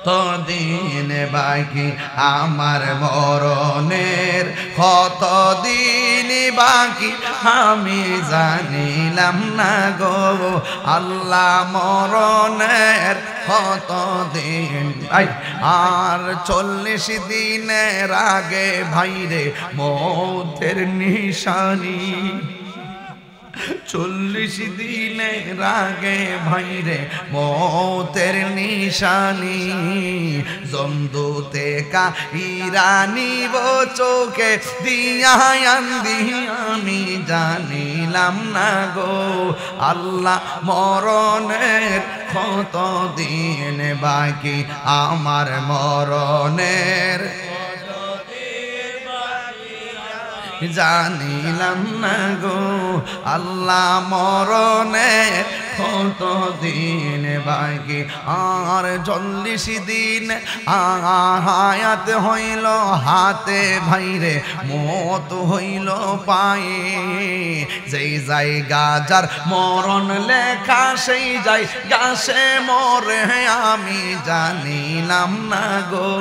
কতদিন বাকি আমার মরণের কতদিন বাকি আমি জানিলাম না গো আল্লাহ। মরণের কতদিন আর 40 দিনের আগে ভাইরে মৌতের নিশানি। 40 দিনের আগে ভাইরে মৌতের নিশানি। জমদুতে কা ইরানি বো চোখে দিয়া আন্দি আমি জানিলাম না গো আল্লাহ। মরণের কতদিন বাকি আমার মরণের জানিলাম না গো আল্লাহ। মরণের কতদিন বাকি আর 40 দিন হায়াত হইল হাতে ভাইরে মত হইল পায়ে। যেই জায়গা যার মরণ লেখা সেই যাই গাছে মরে আমি জানিলাম না গো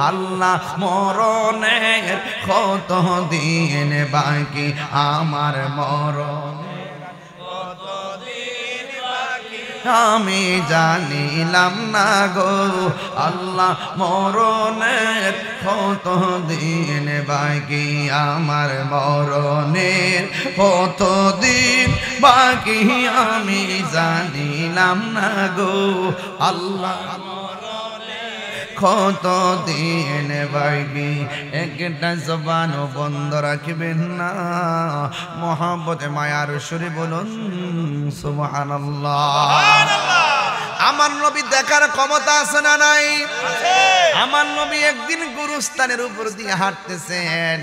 আল্লাহ। মরণের কতদিন বাকি আমার মরণ আমি জানিলাম না গো আল্লাহ মরণের কত দিন বাকি আমার মরণের কত দিন বাকি আমি জানিলাম না গো আল্লাহ কত দিন বাকি একটা জবান বন্ধ রাখবেন না মোহাম্মদ মায়ার সুরে বলুন সুবহানাল্লাহ। আমার নবী দেখার ক্ষমতা আছে না নাই? আমার নবী একদিন গুরুস্থানের উপর দিয়ে হাঁটতেছেন,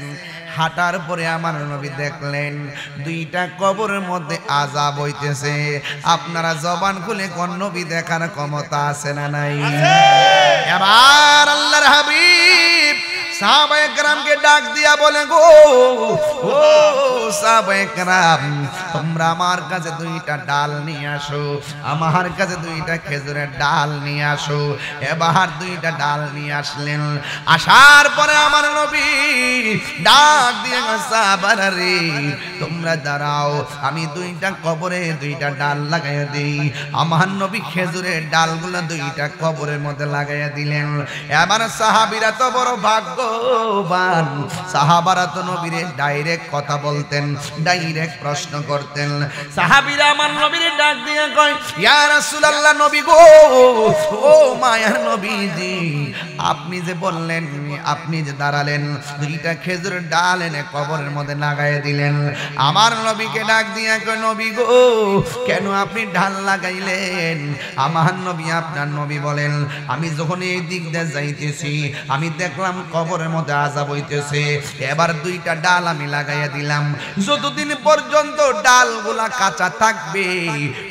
হাঁটার পরে আমার নবী দেখলেন দুইটা কবরের মধ্যে আযাব হইতেছে। আপনারা জবান খুলে কোন নবী দেখার ক্ষমতা আছে না নাই? এবার আল্লাহর হাবিব সাহাবায়ে কেরামকে ডাক দিয়া বলে গো ও সাহাবায়ে কেরাম তোমরা আমার কাছে দুইটা ডাল নিয়ে আসো, আমার কাছে দুইটা খেজুরের ডাল নিয়ে আসো। এবার দুইটা ডাল নিয়ে আসলেন। আসার পরে আমার নবী ডাক দিয়ে সাহাবারা রে তোমরা দাঁড়াও, আমি দুইটা কবরে দুইটা ডাল লাগাইয়া দিই। আমার নবী খেজুরের ডালগুলো দুইটা কবরের মধ্যে লাগাইয়া দিলেন। এবার সাহাবীরা তো বড় ভাগ্যবান, সাহাবারা তো নবীরে ডাইরেক্ট কথা বলতেন, ডাইরেক্ট প্রশ্ন করতেন। সাহাবীরা আমার নবীরে ডাক দিয়ে কয় ইয়া রাসূলুল্লাহ নবী গো ও মায়ার নবীজি আপনি যে বললেন, আপনি যে দাঁড়ালেন দুইটা খেজুরের ডাল এনে কবরের মধ্যে লাগাইয়া দিলেন। আমার নবীকে ডাক দিয়ে কয় নবী গো কেন আপনি ডাল লাগাইলেন? আমার নবী আপনার নবী বলেন আমি যখন এই দিক দিয়ে যাইতেছি আমি দেখলাম কবরের মধ্যে আযাব হইতেছে, এবার দুইটা ডাল আমি লাগাইয়া দিলাম। যতদিন পর্যন্ত ডালগুলা কাঁচা থাকবে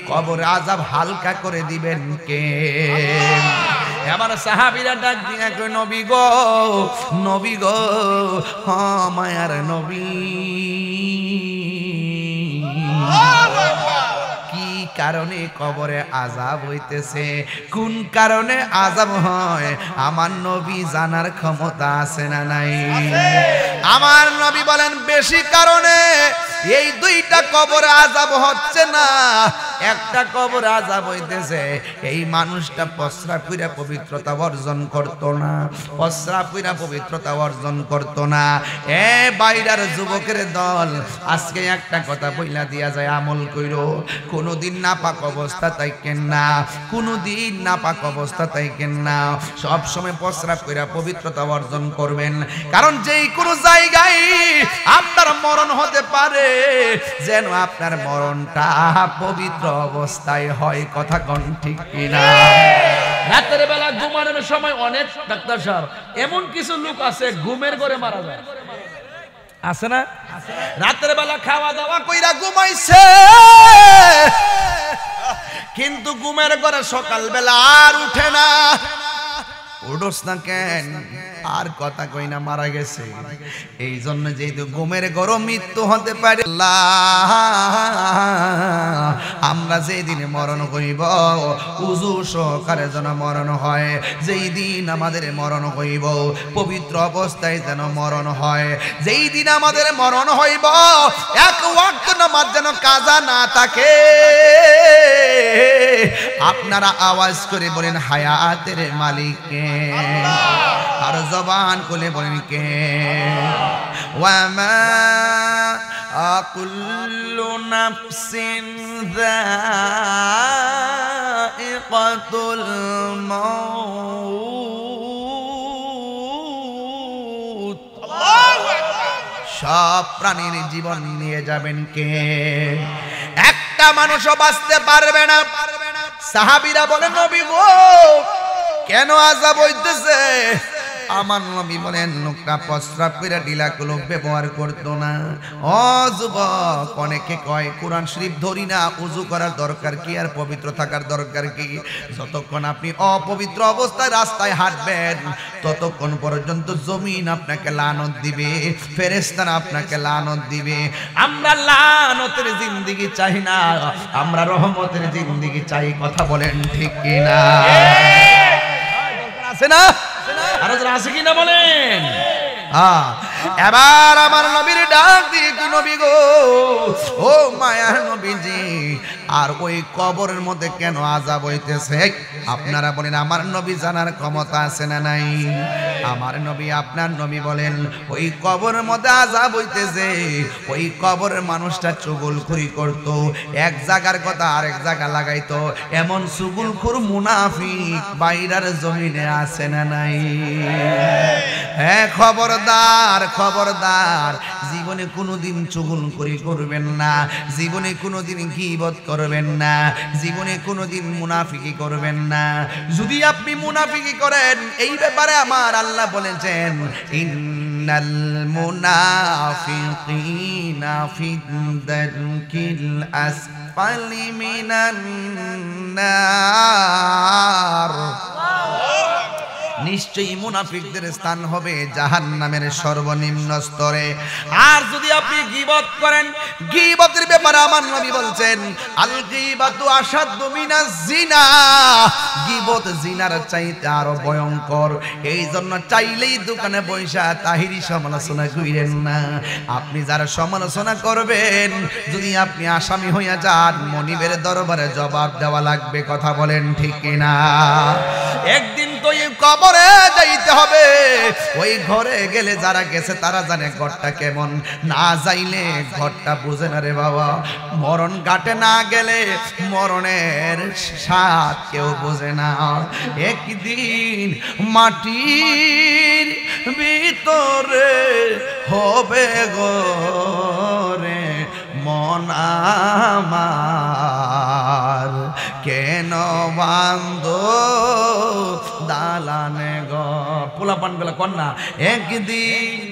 কবরে আযাব হালকা করে দিবেন কে? এবার সাহাবীরা ডাক দিয়া কই নবী গো নবী গো হ মায়ার নবী কি কারণে কবরে আযাব হইতেছে, কোন কারণে আযাব হয় আমার নবী জানার ক্ষমতা আছে না নাই? আমার নবী বলেন বেশি কারণে এই দুইটা কবরে আযাব হচ্ছে না, একটা কবরে আযাব হইতেছে এই মানুষটা প্রস্রাব কইরা পবিত্রতা অর্জন করত না, প্রস্রাব কইরা পবিত্রতা অর্জন করত না। এ বাইরের যুবকের দল আজকে একটা কথা বইলা দিয়া যায় আমল কইরো, কোনদিন নাপাক অবস্থা থাকেন না, কোনদিন নাপাক অবস্থা থাকেন না, সব সময় প্রস্রাব কইরা পবিত্রতা অর্জন করবেন। কারণ যেই কোনো জায়গায় আপনার মরণ হতে পারে যেন আপনার মরণটা পবিত্র অবস্থায় হয়। কথা কোন ঠিক কিনা? রাতের বেলা ঘুমানোর সময় অনেক ডাক্তার সাহেব এমন কিছু লোক আছে ঘুমের ঘরে মারা যায়, আছে না? রাতের বেলা খাওয়া দাওয়া কইরা ঘুমাইছে কিন্তু ঘুমের ঘরে সকাল বেলা আর উঠে না। উঠোস না কেন? আর কথা কই না মারা গেছে। এই জন্য যেহেতু ঘুমের ঘরে মৃত্যু হতে পারে, আমরা যেই দিনে মরণ হইব উযু সহকারে যেন মরণ হয়, যেই দিন আমাদের মরণ হইব পবিত্র অবস্থায় যেন মরণ হয়, যেই দিন আমাদের মরণ হইব এক ওয়াক্ত নামাজ যেন কাজা না থাকে। আপনারা আওয়াজ করে বলেন হায়াতের মালিক কে? আর জবান খুলে বলেন কে? ওয়ামা কুল্লু নাফসিন যায়িকাতুল মাউত। সব প্রাণীর জীবন নিয়ে যাবেন কে? একটা মানুষও বাঁচতে পারবে না। সাহাবীরা বলেন নবী গো কেন আযাব হইতেছে? আমার নবী বলেন লোকটা প্রস্রাব করে ঢিলাগুলো ব্যবহার করতো না। ও যুবক অনেকে কয় কোরআন শরীফ ধরি না, উযু করার দরকার কি আর পবিত্র থাকার দরকার কি? যতক্ষণ আপনি অপবিত্র অবস্থায় রাস্তায় হাঁটবেন ততক্ষণ পর্যন্ত জমিন আপনাকে লানত দিবে, ফেরেশতারা আপনাকে লানত দিবে। আমরা লানতের জিন্দেগি চাই না, আমরা রহমতের জিন্দেগি চাই। কথা বলেন ঠিক কিনা? আছে না? আর আছে কিনা বলেন? এবার আমার নবীর ডাক দিয়ে কি নবী গো ও মায়ার নবীজি আর ওই কবরের মধ্যে কেন আযাব হইতেছে আপনারা বলেন আমার নবী জানার ক্ষমতা আছে না নাই আমার নবী আপনার নবী বলেন ওই কবরের মধ্যে আযাব হইতেছে ওই কবরের মানুষটা চুগলখুরি করত এক জায়গার কথা আরেক জায়গা লাগাইতো এমন চুগলখুর মুনাফিক বাইরের জমিনে আছে না নাই হ্যাঁ খবরদার খবরদার জীবনে কোনোদিন চুগলখুরি করবেন না জীবনে কোনোদিন গীবত করবেন না জীবনে কোনোদিন মুনাফিকি করবেন না যদি আপনি মুনাফিকি করেন এই ব্যাপারে আমার আল্লাহ বলেছেন ইন্নাল মুনাফিকিনা ফিদ-দারকিল আসফালি মিনান নার নিশ্চয়ই মুনাফিকদের স্থান হবে জাহান্নামের সর্বনিম্ন স্তরে আর যদি আপনি গীবত করেন গীবতের ব্যাপারে আমার নবী বলছেন আল গীবাতু আশাদ্দু মিনাজ জিনা গীবত জিনার চাইতে আরো ভয়ঙ্কর এইজন্য চাইলেই দোকানে বৈশা তাহিরি সমালোচনা কইরেন না আপনি যারা সমালোচনা করবেন যদি আপনি আসামি হইয়া যান মনিবের দরবারে জবাব দেওয়া লাগবে কথা বলেন ঠিক কিনা একদিন তো এই কবরে যাইতে হবে ওই ঘরে গেলে যারা গেছে তারা জানে ঘরটা কেমন না যাইলে ঘরটা বুঝে না রে বাবা মরণ ঘাটে না গেলে মরণের স্বাদ কেউ বোঝে না একদিন মাটির ভিতরে হবে ঘরে মন আমার কেন বান্ধ দালানে গো পোলাপান গুলা কন্যা একদিন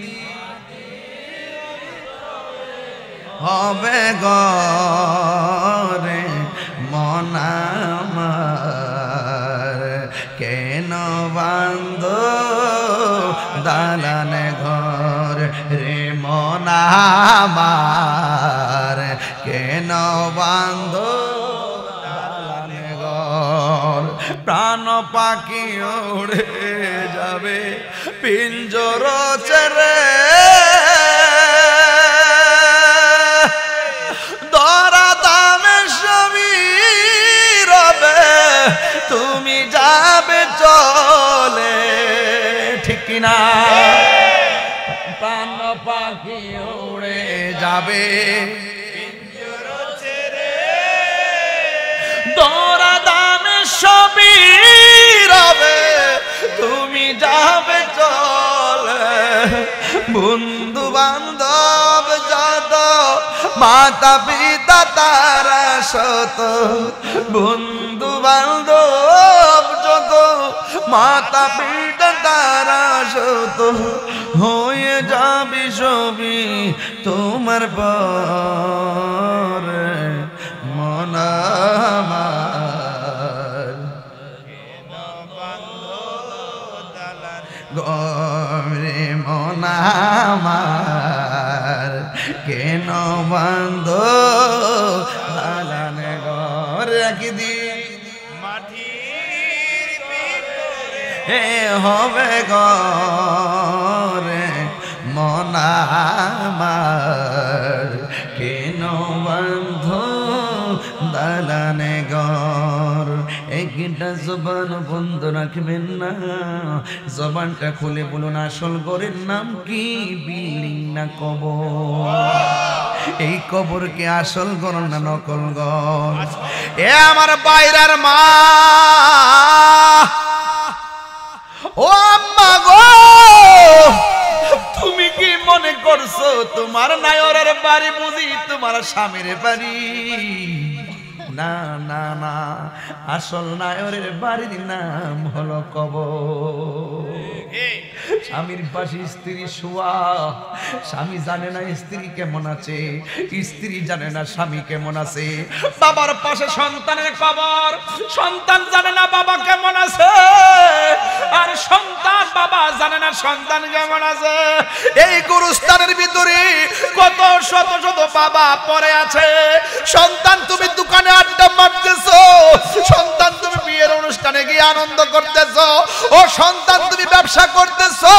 হবে ঘরে মন আমার কেন বান্ধ দালানে ঘর রে মন আমার কেন বান্ধ দালানে ঘর প্রাণ পাখি উড়ে যাবে পিঞ্জর ছেড়ে দরা দামে সবই রবে তুমি যাবে চলে ঠিক না প্রাণ পাখি উড়ে যাবে দরা দামে সবই রবে তুমি যাবে চলে বন্ধু বান্ধব যত মাতা পিতা তারা শত বন্ধু বান্ধব যত মাতা পিতা তারা শত হয়ে যাবি সবই তোমার পর মন আমার গরে মন আমার কেন বান্ধ দালানে ঘর একদিন মাটির ভিতরে হবে ঘরে মন আমার কেন বান্ধ দালানে ঘর একটা জবান বন্ধ রাখবেন না জবানটা খুলে বলুন আসল ঘরের নাম কি বিল্ডিং না কবর এই কবরকে আসল ঘর না নকল ঘর এ আমার বাইরার মা ও আম্মা গো তুমি কি মনে করছো তোমার নায়রের বাড়ি বুঝি তোমার স্বামীর বাড়ি না না না আসল নায়রের বাড়ির নাম হলো কবর স্বামীর পাশে স্ত্রী শোয়া স্বামী জানে না স্ত্রী কেমন আছে স্ত্রী জানে না স্বামী কেমন আছে বাবার পাশে সন্তানের কবর সন্তান জানে না বাবা কেমন আছে আর সন্তান বাবা জানে না সন্তান কেমন আছে এই গুরুস্থানের ভিতরে কত শত শত বাবা পড়ে আছে সন্তান তুমি দোকানে আড্ডা মারতেছো সন্তান তুমি বিয়ের অনুষ্ঠানে গিয়ে আনন্দ করতেছো ও সন্তান তুমি ব্যবসা করতেছো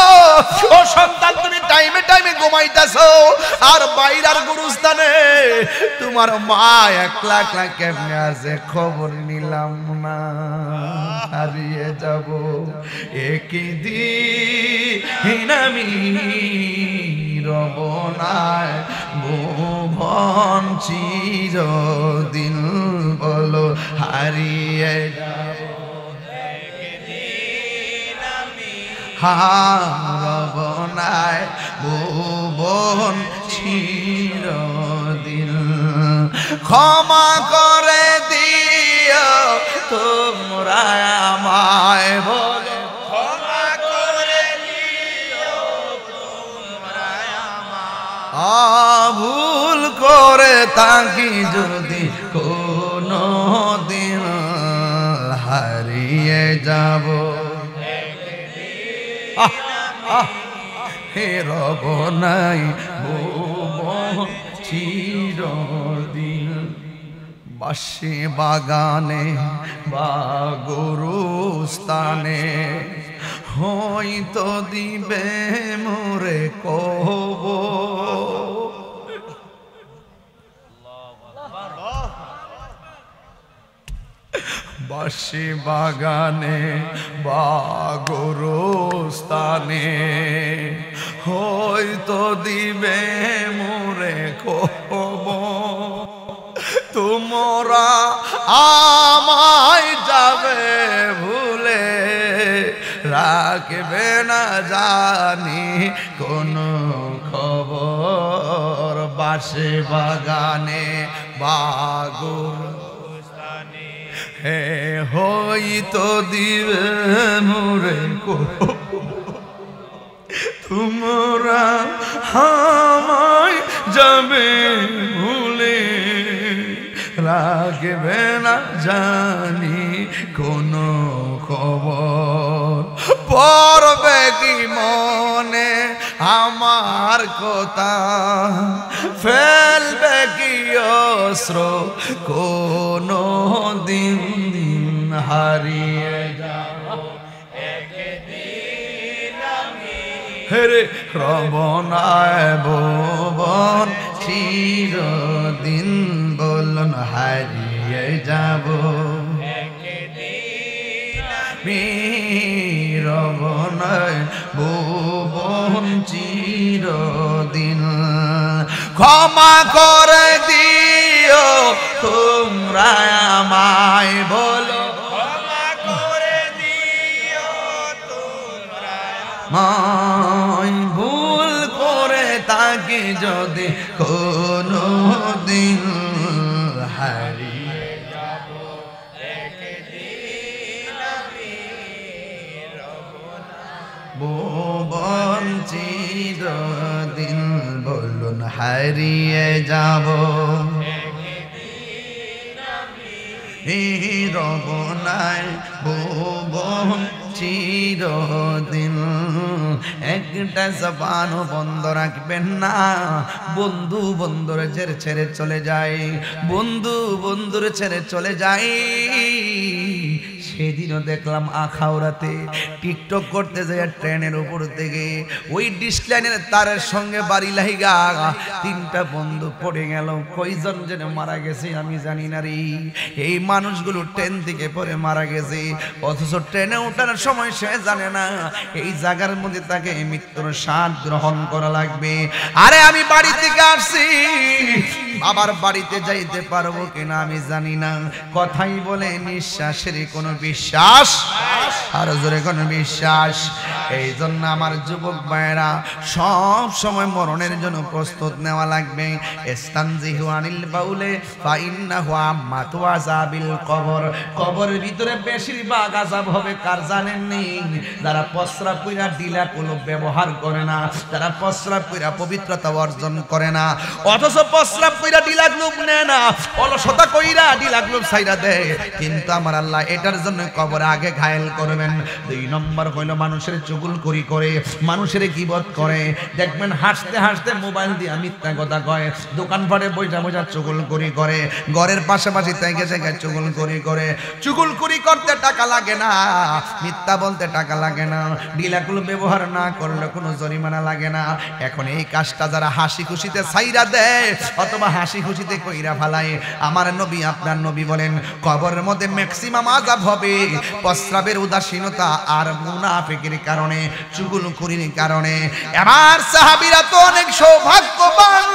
ও সন্তান তুমি টাইমে টাইমে ঘুমাইতেছো আর বাইরের গুরুস্থানে তোমার মা একলা একলা কেমনে আছে খবর নিলাম না, হারিয়ে যাব একই দিন আমি রব না ভুবন চিরদিন, বলো হারিয়ে যাব হারব নাই ভুবন চিরদিন। ক্ষমা করে দিও তোমরা আমায়, বলো ক্ষমা করে দিও তোমরা আমায়, ভুল করে থাকি যদি কোনো দিন হারিয়ে যাব হেরব নাই ভুবন চিরদিন। বাঁশি বাগানে বা গরুস্থানে হয়তো দিবে মোরে কবর, বাঁশি বাগানে বা গরুস্থানে হয়তো দিবে মোরে খবর, তোমরা আমায় যাবে ভুলে রাখবে না জানি কোনো খবর, বাঁশি বাগানে বা গরুস্থানে হে হয়তো দিবে মোরে তোমরা আমায় যাবে ভুলে রাখবে না জানি কোনো খবর, পড়বে কি মনে আমার কথা, ফেলবে কি অস্ত্র কোনো দিন হারিয়ে যাব একদিন আমি, হেরে রবনায় ভুবন চিরদিন, বলুন হারিয়ে যাব একদিন আমি রবনায় ভুবন চিরদিন। ক্ষমা করে দিও তোমরা আমায়, বলো ক্ষমা করে দিও তোমরা আমায়, ভুল করে তাকে যদি কোনো দিন হারিয়ে যাব একদিন আমি রব না ভুবন চিরদিন, বলুন হারিয়ে যাব একদিন আমি রব নাই ভুবন চিরদিন। একটা জবানও বন্ধ রাখবেন না, বন্ধু বন্ধুর ছেড়ে চলে যায়, বন্ধু বন্ধুর ছেড়ে চলে যায়। সেদিনও দেখলাম আখাউড়াতে টিকটক করতে যায় ট্রেনের উপর থেকে ওই ডিসলাইনের তারের সঙ্গে বাড়ি লাইগা তিনটা বন্ধু পড়ে গেল। কয়জন যেন মারা গেছে আমি জানি না রে। এই মানুষগুলো ট্রেন থেকে পড়ে মারা গেছে, অথচ ট্রেনে ওঠার সময় সে জানে না এই জায়গার মধ্যে তাকে মৃত্যুর স্বাদ গ্রহণ করা লাগবে। আরে আমি বাড়ি থেকে আসছি, বাবার বাড়িতে যাইতে পারবো কিনা আমি জানি না। কথাই বলে নিঃশ্বাসের কোনো বিশ্বাস, আর জোরে কোনো বিশ্বাস। এই জন্য আমার যুবক ভাইয়েরা সব সময় মরণের জন্য প্রস্তুত নেওয়া লাগবে। ইস্তানজিহু আনিল বাউলে ফাইন্নাহু আম্মাতু আযাবিল কবর। কবরের ভিতরে বেশিরভাগ আযাব হবে কার জানেন নি? যারা প্রস্রাব কইরা ডিলা কলব ব্যবহার করে না, যারা প্রস্রাব কইরা পবিত্রতা অর্জন করে না, অথচ প্রস্রাব কইরা ডিলা গ্লুব নেয় না, অলসতা কইরা ডিলা গ্লুব ছাইরা দেয়। কিন্তু আমার আল্লাহ এটার জন্য কবরে আগে ঘায়েল করবেন। 2 নম্বর হইল মানুষের চুগলখড়ি করে, মানুষের গীবত করে। দেখবেন হাসতে হাসতে মোবাইল দিয়ে মিথ্যা কথা কয়, দোকানপাটে বইটা বইটা চুগলখড়ি করে, ঘরের পাশাপাশি থেকে জায়গায় চুগলখড়ি করে। চুগলখড়ি করতে টাকা লাগে না, মিথ্যা বলতে টাকা লাগে না, ডিলাগুলো ব্যবহার না করলে কোনো জরিমানা লাগে না। এখন এই কাজটা যারা হাসি খুশিতে ছাইরা দেয় অথবা হাসি খুশিতে কইরা ফালায়। আমার নবী আপনার নবী বলেন কবরের মধ্যে ম্যাক্সিমাম আযাব হবে প্রস্রাবের উদাসীনতা আর মুনাফিকের কারণে, চুগলখুরির কারণে। এবার সাহাবীরা তো অনেক সৌভাগ্যবান,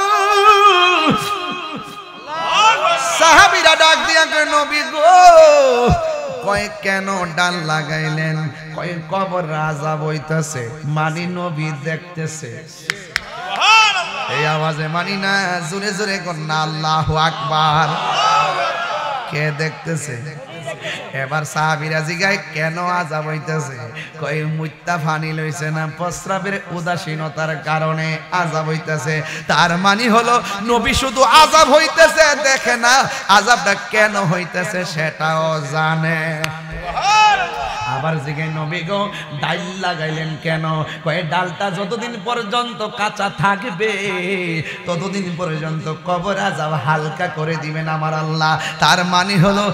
সাহাবীরা ডাক দিয়া কয় নবী গো, কয় কেন ডাল লাগাইলেন? কয় কবর আযাব হইতাছে, মানি নবী দেখতেছে। এই আওয়াজে মানি না, জোরে জোরে কোন না আল্লাহু আকবার। কে দেখতেছে? এবার সাহাবীরা জিগায় কেন আযাব হইতাছে? কয় মুত্তা ফানি লইছে না, প্রস্রাবের উদাসীনতার কারণে আযাব হইতাছে। তার মানে হলো নবী শুধু আযাব হইতেছে দেখে না, আযাবটা কেন হইতেছে সেটাও জানে। আবার জিগায় নবী গো ডাল লাগাইলেন কেন? কয় ডালটা যতদিন পর্যন্ত কাঁচা থাকবে ততদিন পর্যন্ত কবর আযাব হালকা করে দিবেন আমার আল্লাহ। তার মানে হলো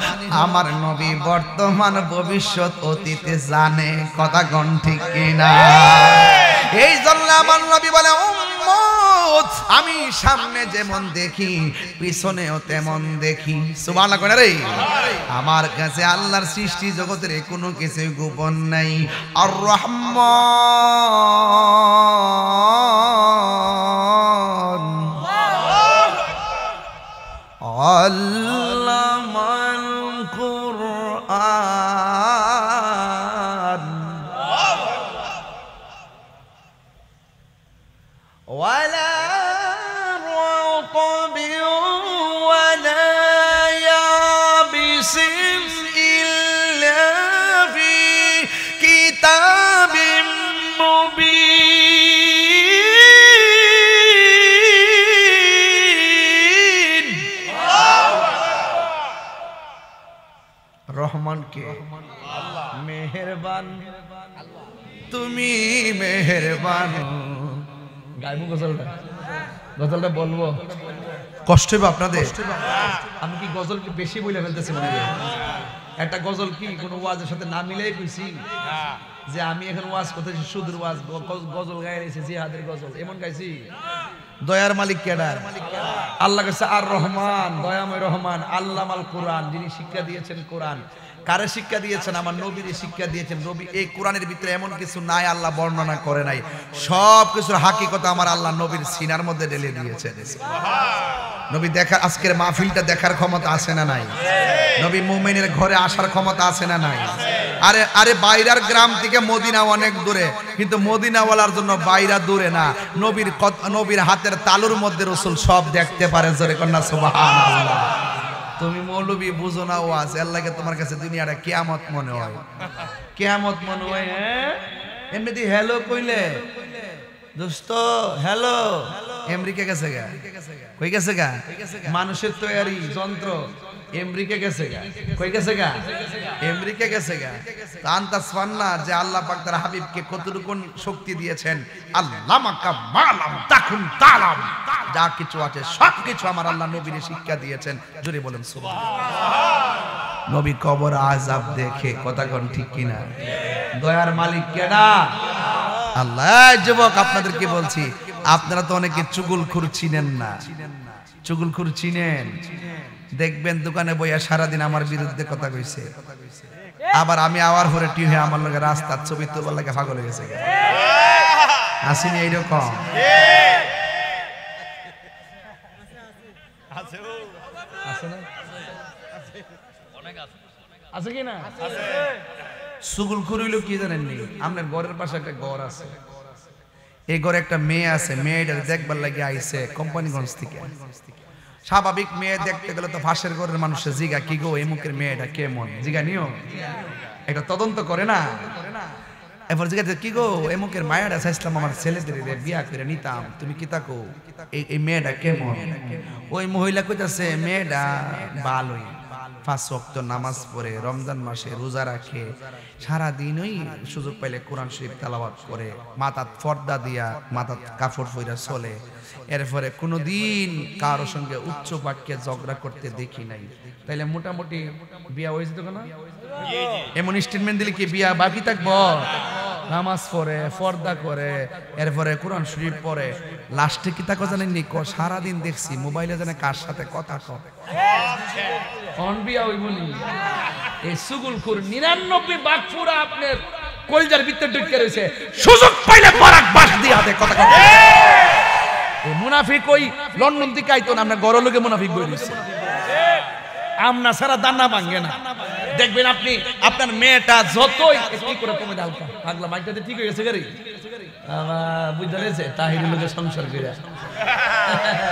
আমার নবী বর্তমান ভবিষ্যৎ অতীতে জানে। কথা কোন ঠিক কিনা? এই জন্য আমার নবী বলে উম্মত আমি সামনে যেমন দেখি পিছনেও তেমন দেখি। সুবহানাল্লাহ কই না রে? আমার কাছে আল্লাহর সৃষ্টি জগতের কোনো কিছু গোপন নাই। আর রহমান আল্লামাল কুরআন ওয়ালা রাতাবি ওয়ালা ইয়াবিসিন ইল্লা ফি কিতাবিম মুবিন। রহমান কে? মেহেরবান, তুমি মেহেরবান। গাইবো গজলটা, গজলটা বলবো, কষ্ট হবে আপনাদের। আমি কি গজল কি বেশি বলে ফেলতেছি মনে হয়? একটা গজল কি কোনো ওয়াজের সাথে না মিলাই কইছি যে আমি এখন ওয়াজ করতেছি সুদূর ওয়াজ, গজল গায়ে রয়েছে জিহাদের গজল, এমন গাইছি? দয়ার মালিক কেডা? আল্লাহ কাছে আর রহমান, দয়াময় রহমান, আল্লামাল কোরআন, যিনি শিক্ষা দিয়েছেন কোরআন। কারে শিক্ষা দিয়েছেন? আমার নবীর শিক্ষা দিয়েছেন। নবী এই কোরআনের ভিতরে এমন কিছু নাই আল্লাহ বর্ণনা করে নাই, সব কিছুর হাকিকত আমার আল্লাহ নবীর সিনার মধ্যে ঢেলে দিয়েছেন। নবী দেখা, আজকের মাহফিলটা দেখার ক্ষমতা আছে না নাই? নবী মুমিনের ঘরে আসার ক্ষমতা আছে না নাই? আরে আরে বাইরের গ্রাম থেকে মদিনা অনেক দূরে, কিন্তু মদিনাওয়ালার জন্য বাইরা দূরে না। নবীর হাতের তালুর মধ্যে রাসূল সব দেখতে পারে। জোরে কন্যা সুবহানাল্লাহ। তুমি মৌলবী বুঝো না ওয়াজ, আল্লাহকে তোমার কাছে দুনিয়াটা কিয়ামত মনে হয়, কিয়ামত মনে হয়। হ্যাঁ এমনি হ্যালো কইলে দোস্ত হ্যালো, আমেরিকা গেছে গা, কই গেছে গা? মানুষের তৈরি যন্ত্র আমেরিকা গেছে গা, কই গেছে গা? আমেরিকা গেছে গা। আনতাস ফান্না যে আল্লাহ পাক তার হাবিবকে কতটুকু শক্তি দিয়েছেন। আল্লামাকা মালাম তাকুন তালাম, যা কিছু আছে সব কিছু আমার আল্লাহ নবীর শিক্ষা দিয়েছেন। জোরে বলেন সুবহানাল্লাহ। নবী কবর আযাব দেখে, কথা কোন ঠিক কিনা? দয়ার মালিক কেডা? আল্লাহ। যুবক আপনাদেরকে বলছি, আপনারা তো অনেকে চুগলখুর চিনেন না। চুগলখুর চিনেন? দেখবেন দোকানে বইয়া সারাদিন আমার বিরুদ্ধে কথা কইছে, আবার আমি আওয়ার পরে টিভি আমার লগে রাস্তার ছবি তোলার লাগে পাগল হয়ে গেছে। আসেনি এইরকম? আছে কি না? চুগলখুর হইলো কি জানেননি? আপনার ঘরের পাশে একটা ঘর আছে, এই ঘরে একটা মেয়ে আছে, মেয়েটা দেখবার লাগে আইছে কোম্পানিগঞ্জ থেকে। স্বাভাবিক মেয়ে দেখতে গেলে তো ফাঁসের ঘরের মানুষের জিগা কি গো এমুকের মেয়েটা কেমন, জিগা নিও, একটা তদন্ত করে না। এরপর জিজ্ঞাসা কি গো এমুকের মায়েরা চাইছিলাম আমার ছেলেদের বিয়া করে নিতাম, তুমি কি তাকো এই মেয়েটা কেমন? ওই মহিলা কইতাছে মেয়েটা ভালোই, 5 ওয়াক্ত নামাজ পড়ে, রমজান মাসে রোজা রাখে, সারাদিন ওই সুযোগ পাইলে কোরআন শরীফ তেলাওয়াত করে, মাথাত পর্দা দিয়া মাথাত কাপড় পইরা চলে। এরপরে কোনোদিন কারোর সঙ্গে উচ্চ বাক্যে ঝগড়া করতে দেখি নাই। তাইলে মোটামুটি বিয়া হয়ে যেত না? এমন স্টেটমেন্ট দিলে কি বিয়া বাকি থাকবো? নামাজ পড়ে, পর্দা করে, এরপরে কোরআন শরীফ পড়ে, লাস্টে কি তাকে জানেননি সারাদিন দেখছি মোবাইলে জানে কার সাথে কথা কয়। অনবিয়া ওই বলি এই সুগুলখুর 99 ভাগ পুরা আপনার কলজার ভিতর ঢুকে রয়েছে, সুযোগ পাইলে পরাক বাস দিয়া দে কথা কয়। এই মুনাফিক ওই লন্ডন থেকে আইতো না, আমরা গরো লোকে মুনাফিক বই দিছে, আমনা সারা দানা ভাঙে না। দেখবেন আপনি আপনার মেয়েটা যতই কি করে কমে দাও পাগলা মাইটাতে ঠিক হয়ে গেছে গাড়ি বুঝতে পেরেছে তাহিরের লোকের সংসার করে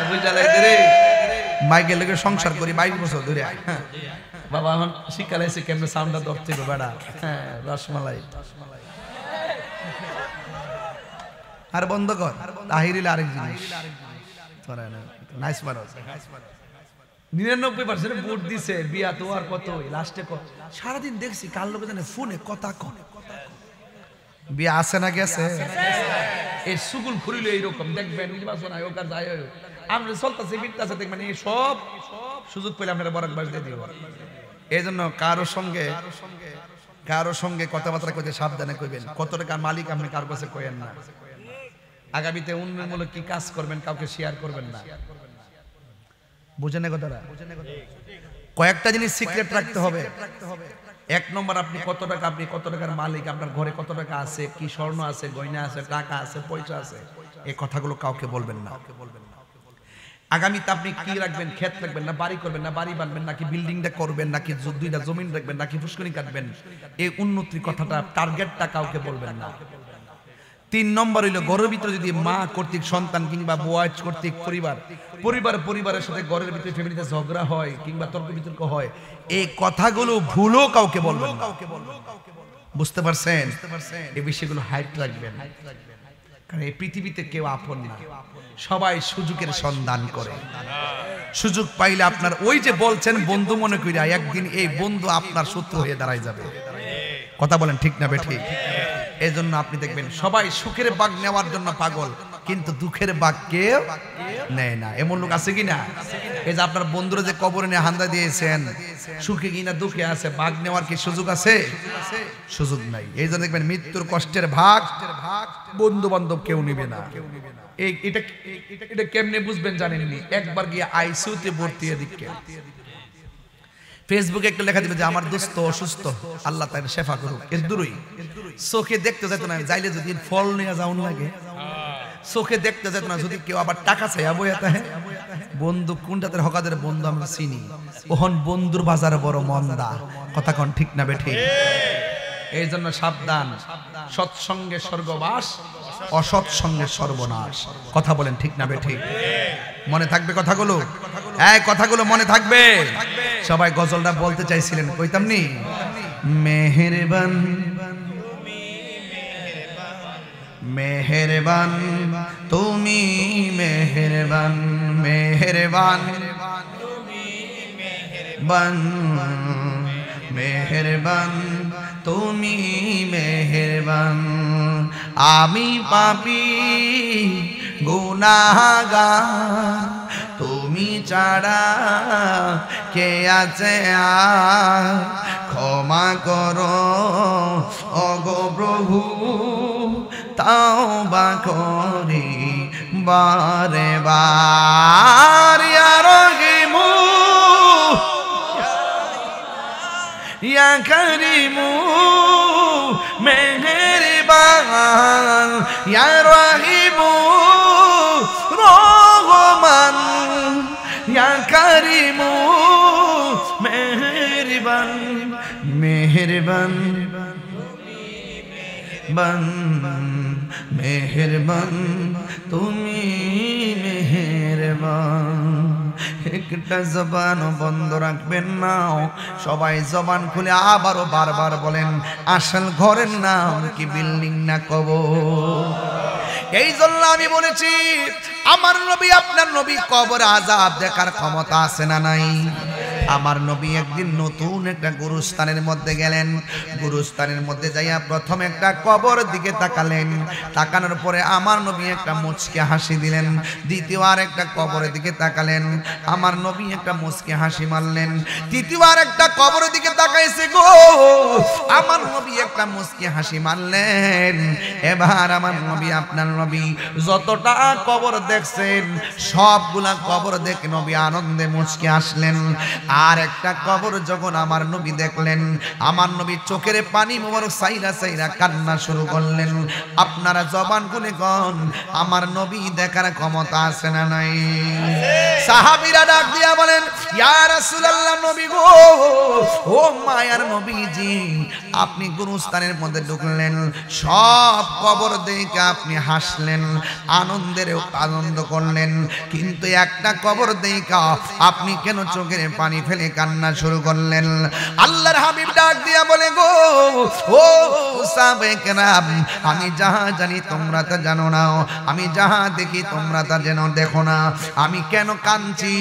বুঝতে লাগছে রে মাইকেল লোকের সংসার করি 22 বছর ধরে। বাবা এখন শিক্ষালে এসে কেমনে সাউন্ডটা ধরতে হবে বেড়া। হ্যাঁ রসমালাই আর বন্ধ কর, তাহিরিল আরেক জিনিস নাইস মারো। 99% ভোট দিছে, বিয়া তো আর কত লাস্টে কত সারাদিন দেখছি কার লোকে জানে ফোনে কথা কয়, বিয়ে আছে না গেছে। এই সুগুল খুলিল এইরকম দেখবেন নির্বাচন আয়োগ আর যাই হোক আমরা চলতেছে ফিরতেছে দেখবেন এই সব সুযোগ পেলে আপনারা বরাক বাস দিয়ে দিব। এই জন্য কারো সঙ্গে কথাবার্তা কইতে সাবধানে কইবেন, কত টাকার মালিক আপনি কারো কাছে কইেন না। আগামীতে উন্নয়নমূলক কি কাজ করবেন কাউকে শেয়ার করবেন না, বুঝেন কথাটা? কয়েকটা জিনিস সিক্রেট রাখতে হবে। 1 নম্বর আপনি কত টাকার মালিক, আপনার ঘরে কত টাকা আছে, কি স্বর্ণ আছে, গয়না আছে, টাকা আছে, পয়সা আছে, এই কথাগুলো কাউকে বলবেন না। আগামীতে আপনি কি রাখবেন, ক্ষেত রাখবেন না বাড়ি করবেন না বাড়ি বানবেন নাকি বিল্ডিংটা করবেন নাকি 2টা জমিন রাখবেন নাকি পুষ্করণী কাটবেন, এই উন্নতির কথাটা টার্গেটটা কাউকে বলবেন না। 3 নম্বর হইল ঘরের ভিতরে যদি মা কর্তৃক সন্তান কিংবা বয়স কর্তৃক পরিবারের সাথে ঘরের ভিতরে ফ্যামিলিতে ঝগড়া হয় কিংবা তর্ক বিতর্ক হয়, এই কথাগুলো ভুলও কাউকে বলবেন না। বুঝতে পারছেন? এই বিষয়গুলো হাইট রাখবেন, কারণ এই পৃথিবীতে কেউ আপন না, সবাই সুযোগের সন্ধান করে। সুযোগ পাইলে আপনার ওই যে বলছেন বন্ধু মনে করিয়া একদিন এই বন্ধু আপনার শত্রু হয়ে দাঁড়ায় যাবে। কথা বলেন ঠিক না বেঠিক? এই জন্য আপনি দেখবেন সবাই সুখের ভাগ নেওয়ার জন্য পাগল, কিন্তু দুঃখের ভাগ কেউ নেয় না। এমন লোক আছে কিনা? এই যে আপনার বন্ধুরা যে কবরে নিয়ে হান্দা দিয়েছেন, সুখে কিনা দুঃখে আছে, ভাগ নেওয়ার কি সুযোগ আছে? সুযোগ নাই। এই জন্য দেখবেন মৃত্যুর কষ্টের ভাগ বন্ধু বান্ধব কেউ নিবে না। এটা কেমনে বুঝবেন জানেননি? একবার গিয়ে আইসিইউতে ভর্তি এদিকে ফেসবুকে একটা লেখা দিবে যে আমার দোস্ত অসুস্থ, আল্লাহ তার শেফা করুক। এর দূরই চোখে দেখতে যেত না, যাইলে যদি ফল নিয়ে যাওন লাগে, চোখে দেখতে যেত না। যদি কেউ আবার টাকা চাই বইয়াতে বন্ধু কোনটাতে হকাদের বন্ধু আমরা চিনি, ওহন বন্ধুর বাজার বড় মন্দা। কথা কোন ঠিক না বেঠে? এই জন্য সাবধান, সৎসঙ্গে স্বর্গবাস, অসৎ সঙ্গে সর্বনাশ। কথা বলেন ঠিক না বেঠে? মনে থাকবে কথাগুলো? এই কথাগুলো মনে থাকবে। সবাই গজলটা বলতে চাইছিলেন, কইতাম নি? মেহেরবান মেহেরবান তুমি মেহেরবান, মেহেরবান বান মেহেরবান তুমি মেহেরবান। আমি পাপী গুনাহগার, তুমি ছাড়া কে আছে আর, ক্ষমা করো ওগো প্রভু, তাওবা করি বারে বার। ইয়া রহিমু ইয়া করিমু মেহেরবান, ইয়া রহিমু রহমান, ইয়া করিমু মেহেরবান, মেহেরবান বান মেহেরবান তুমি মেহেরবান। একটা জবান বন্ধ রাখবেন না, সবাই জবান খুলে আবারও বারবার বলেন আসল ঘরের নাম কি বিল্ডিং না কবর। এই জন্য আমি বলেছি আমার নবী আপনার নবী কবর আযাব দেখার ক্ষমতা আছে না নাই? আমার নবী একদিন নতুন একটা গুরুস্থানের মধ্যে গেলেন। গুরুস্থানের মধ্যে যাইয়া প্রথম একটা কবর দিকে তাকালেন। তাকানোর পরে আমার নবী একটা মুচকে হাসি দিলেন। দ্বিতীয় আর একটা কবরের দিকে তাকালেন, আমার নবী একটা মুচকে হাসি মারলেন। তৃতীয়বার একটা কবরের দিকে তাকাইছে গো, আমার নবী একটা মুচকে হাসি মারলেন। এবার আমার নবী, আপনার নবী যতটা কবর দেখছেন সবগুলা কবর দেখে নবী আনন্দে মুচকে আসলেন। আর একটা কবর যখন আমার নবী দেখলেন, আমার নবী চোখের পানি মোবারক সাইরা সাইরা কান্না শুরু করলেন। আপনারা জবান খুলে কোন আমার নবী দেখার ক্ষমতা আছে না নাই? সাহাবীরা ডাক দিয়া বলেন, ইয়া রাসূলুল্লাহ, নবী গো, ও মায়ার নবীজি, আপনি গুরুস্থানের মধ্যে ঢুকলেন, সব কবর দেখে আপনি হাসলেন, আনন্দ করলেন, কিন্তু একটা কবর দেখে আপনি কেন চোখের পানি ফেলে কান্না শুরু করলেন? আল্লাহর হাবিব ডাক দিয়া বলে, গো ও সাহাবায়ে কেরাম, আমি যাহা জানি তোমরা তা জানো না, আমি যাহা দেখি তোমরা তা যেন দেখো না। আমি কেন কাঁদছি,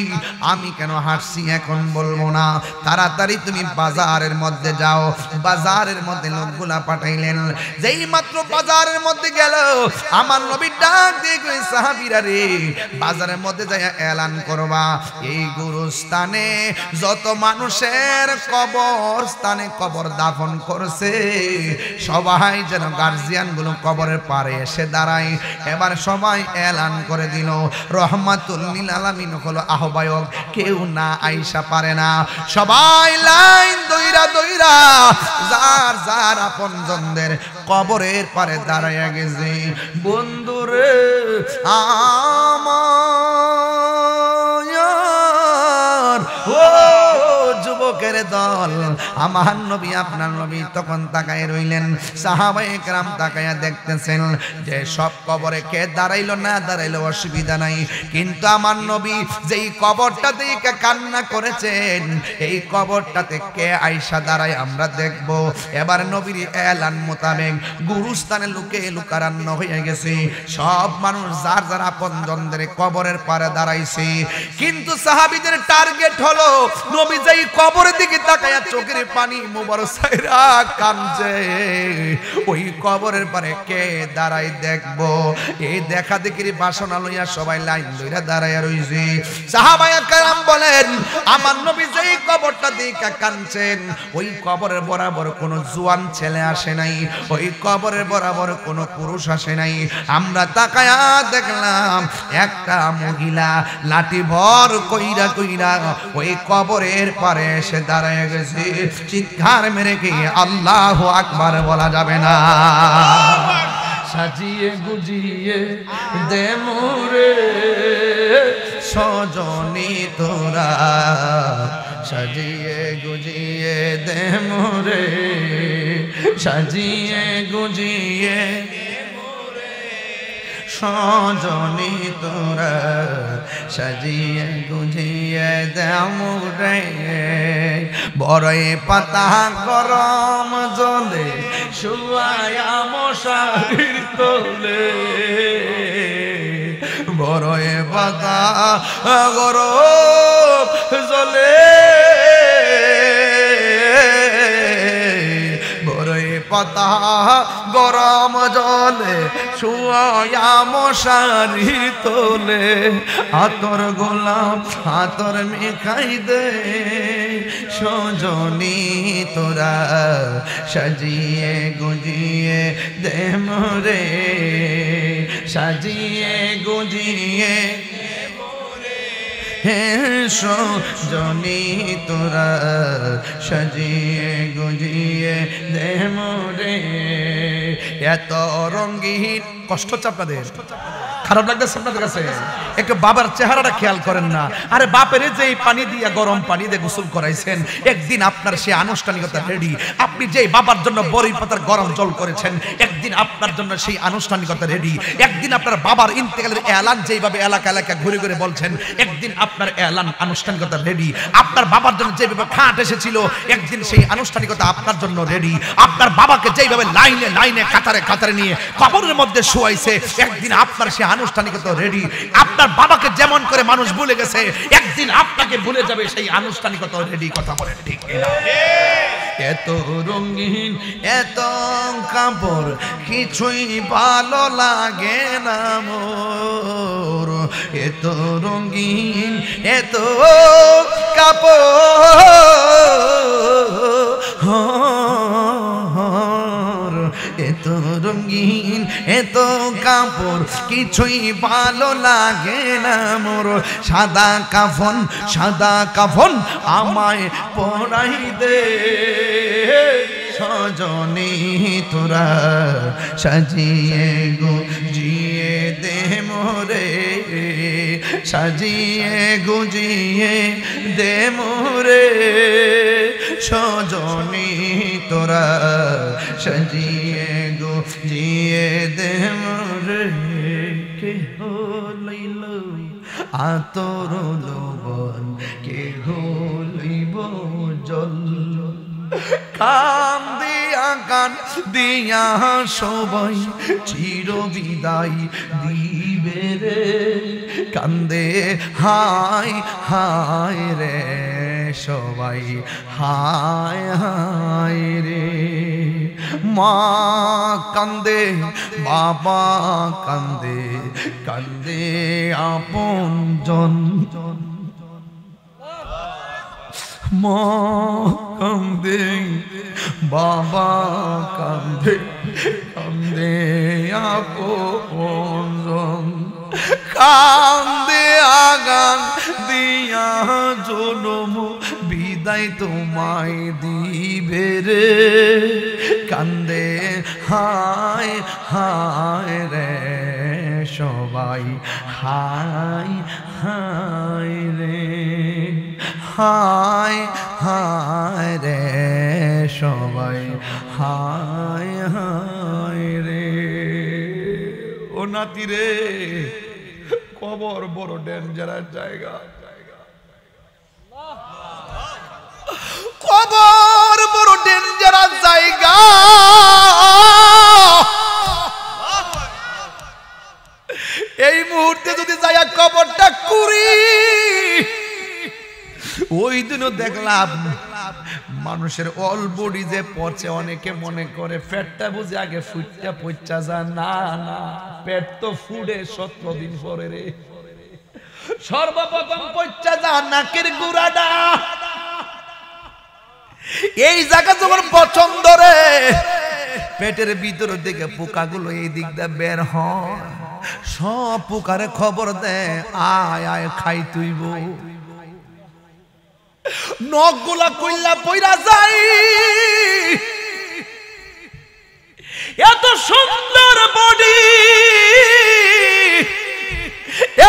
আমি কেন হাসছি এখন বলবো না। তাড়াতাড়ি তুমি বাজারের মধ্যে যাও। বাজারের মধ্যে লোকগুলা পাঠাইলেন। যেই মাত্র বাজারের মধ্যে গেল, আমার নবী ডাক দিয়ে কই, সাহাবীরা রে, বাজারের মধ্যে যাইয়া এলান করবা, এই গুরুস্থানে যত মানুষের কবরস্থানে কবর দাফন করছে সবাই যেন গার্জিয়ান গুলো কবরের পারে এসে দাঁড়ায়। এবার সবাই এলান করে দিল, রহমাতুল লিল আলামিন হলো আহ্বায়ক, কেউ না আইসা পারে না। সবাই লাইন দইরা দইরা যার যার আপনজনদের কবরের পারে দাঁড়াইয়া গেছে। বন্ধুরে আমার ও যুবকের দল, আমার নবী, আপনার নবী তখন তাকায় রইলেন। সাহাবায়ে কেরাম তাকায়া দেখতেছেন যে সব কবরে কে দাঁড়াইলো না দাঁড়াইলো অসুবিধা নাই, কিন্তু আমার নবী যেই কবরটাতে কান্না করেছেন এই কবরটাতে কে আইসা দাঁড়ায় আমরা দেখব। এবার নবীর এলান মোতাবেক গুরুস্থানে লুকে লুকারান্ন হয়ে গেছে। সব মানুষ যার যার আপনজনদের কবরের পারে দাঁড়াইছে, কিন্তু সাহাবীদের টার্গেট হলো নবী যেই কবরের দিকে তাকায়া চোখের পানি মোবারক সাইরা কাঁদছে, ওই কবরের পারে কে দাঁড়াই দেখবো। এই দেখা দেখির বাসনা লইয়া সবাই লাইন ধইরা দাঁড়াইয়া রইছে। সাহাবায়ে কেরাম বলেন, আমার নবী যেই কবরটা দিকে কাঁদছেন ওই কবরের বরাবর কোনো জোয়ান ছেলে আসে নাই, ওই কবরের বরাবর কোনো পুরুষ আসে নাই। আমরা তাকায়া দেখলাম একটা মহিলা লাঠি ভর কইরা কইরা ওই কবরের পারে এসে দাঁড়ায় গেছে। চিৎকার মেরে কি আল্লাহু আকবার বলা যাবে না? সাজিয়ে গুজিয়ে দে মোরে সজনী তোরা, সাজিয়ে গুজিয়ে দে মোরে, সাজিয়ে গুজিয়ে সজনী তোরা, সাজিয়ে গুজিয়ে দে মোরে। বড়ই পাতা গরম জলে শুয়ায়া মশারির তোলে, বড়ই পাতা গরম জলে, বড়ই পাতা গরম জলে শুয়া মশারি তোলে। আতর গোলাপ আতর মেখাই দে সজনী তোরা, সাজিয়ে গুজিয়ে দে মোরে, সাজিয়ে গুজিয়ে হে সজনী তোরা, সাজিয়ে গুজিয়ে দে মোরে। এত রঙিন কষ্ট হচ্ছে আপনাদের, খারাপ লাগতেছে আপনাদের কাছে? একটু বাবার চেহারাটা খেয়াল করেন না। আরে বাপের যে পানি দিয়ে গরম পানি দিয়ে গোসল করাইছেন, একদিন আপনার সেই আনুষ্ঠানিকতা রেডি। আপনি যে বাবার জন্য বড়ই পাতার গরম জল করেছেন, একদিন আপনার জন্য সেই আনুষ্ঠানিকতা রেডি। একদিন আপনার বাবার ইন্তেকালের এলান যেভাবে এলাকা এলাকা ঘুরে ঘুরে বলছেন, একদিন আপনার এলান আনুষ্ঠানিকতা রেডি। আপনার বাবার জন্য যেভাবে খাট এসেছিল, একদিন সেই আনুষ্ঠানিকতা আপনার জন্য রেডি। আপনার বাবাকে যেভাবে লাইনে লাইনে কাতারে কাতারে নিয়ে কবরের মধ্যে শুয়াইছে, একদিন আপনার সেই আনুষ্ঠানিকতা রেডি। আপনার বাবাকে যেমন করে মানুষ ভুলে গেছে, একদিন আপনাকে ভুলে যাবে, সেই আনুষ্ঠানিকতা রেডি। কথা বলেন ঠিক কিনা? এত রঙিন এত কাপড় কিছুই ভালো লাগে না মোর, এত রঙিন এত কাপড়, এত রঙিন এত কাপড় কিছুই ভালো লাগে না মোর, সাদা কাফন আমায় পরাই দে সজনী তোরা, সাজিয়ে গুজিয়ে দে মোরে, সাজিয়ে গুজিয়ে দে মোরে সজনী তোরা, সাজিয়ে গুজিয়ে দে মোরে। কে হইল আতর লবণ, কে হইব জল, কান দিয়া সবাই চির বিদায় দিবে রে, কান্দে হায় হায় রে সবাই হায় হায় রে, মা কান্দে বাবা কান্দে, কান্দে আপনজন, মা কান্দে বাবা কান্দে, কান্দে আপনজন, কান্দে আগান দিয়া জনম বিদায় তোমায় দিবে রে, কান্দে হায় হায় রে সবাই হায় হায় রে, হায় হায় রে সবাই হায় হায় রে। ও নাতি রে, কবর বড় ডেঞ্জারাস জায়গা, কবর বড় ডেঞ্জারাস জায়গা। এই মুহূর্তে যদি যাইয়া কবরটা কুড়ি, ওই দিনও দেখলাম মানুষের অল বডি যে পচে, অনেকে মনে করে পেটটা বুঝে আগে ফুটটা পচা যায়, না না, পেট তো ফুডে 17 দিন পরে রে। সর্বপ্রথম পচা যায় নাকের গুড়াটা, এই জায়গা যখন পছন্দ রে, পেটের ভিতর দিকে পোকাগুলো এই দিক দিয়ে বের হয়, সব পোকারে খবর দেয় আয় আয় খাই তুইব, নখগুলা কইলা পইরা যাই। এত সুন্দর বডি,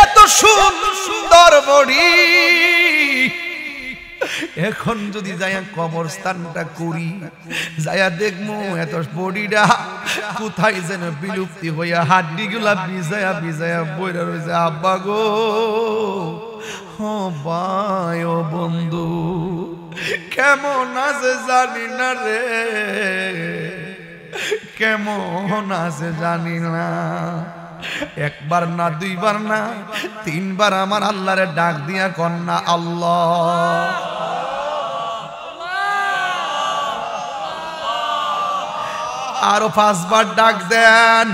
এত সুন্দর বডি, এখন যদি যাইয়া কবরস্থানটা করি, যাইয়া দেখমু এত বডিটা কোথায় যেন বিলুপ্তি হইয়া হাড্ডিগুলা ভিজায়া ভিজায়া বইরা রয়েছে। আব্বা গো, ও ভাই ও বন্ধু, কেমন আছে জানি না রে, কেমন আছে জানি না। একবার না, দুইবার না, 3 বার আমার আল্লাহরে ডাক দিয়া কন্যা আল্লাহ, আরো 5 বার ডাক দেন।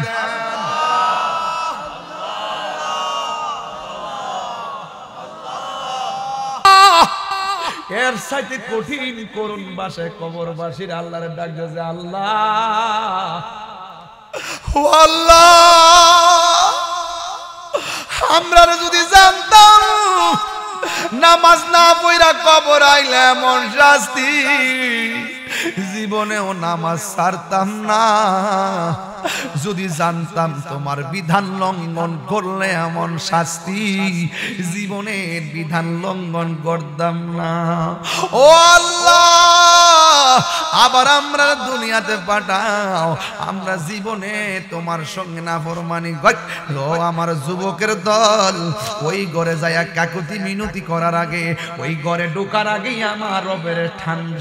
এর সাথে কঠিন করুণ ভাষায় কবরবাসীর আল্লাহরে ডাক দিয়ে, আল্লাহ ও আল্লাহ, আমরা যদি জানতাম নামাজ না পড়া কবর আইলে এমন শাস্তি, জীবনেও নামাজ ছাড়তাম না। যদি জানতাম তোমার বিধান লঙ্ঘন করলে এমন শাস্তি, জীবনের বিধান লঙ্ঘন করতাম না। ও আল্লাহ, আবার আমরা দুনিয়াতে পাঠাও, আমরা জীবনে তোমার সঙ্গে নাফরমানি করলো। আমার যুবকের দল ওই ঘরে যাইয়া কাকুতি মিনতি করার আগে, ওই ঘরে ঢোকার আগেই আমার রবের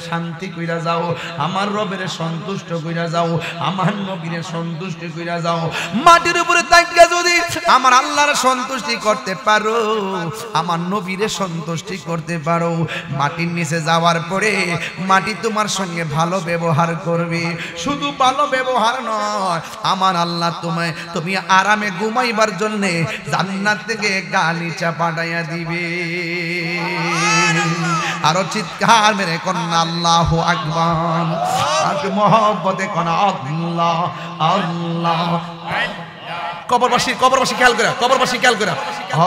শান্তি কইরা যাও, আমার রবের সন্তুষ্ট কইরা যাও, আমার নবীর সন্তুষ্ট কইরা যাও। মাটির উপরে তাকিয়া যদি যদি আমার আল্লাহর সন্তুষ্টি করতে পারো, আমার নবীরে সন্তুষ্টি করতে পারো, মাটির নিচে যাওয়ার পরে মাটি তোমার সঙ্গে ভালো ব্যবহার করবে। শুধু ভালো ব্যবহার নয়, আমার আল্লাহ তুমি আরামে ঘুমাইবার জন্য জান্নাত থেকে গালিচা পাঠাইয়া দিবে। আরো চিৎকার মেরে কন্যা আল্লাহু আকবার, আর মহব্বতে কন্যা আল্লাহ আল্লাহ। কবরবাসী খেয়াল করে, কবরবাসী খেয়াল করে,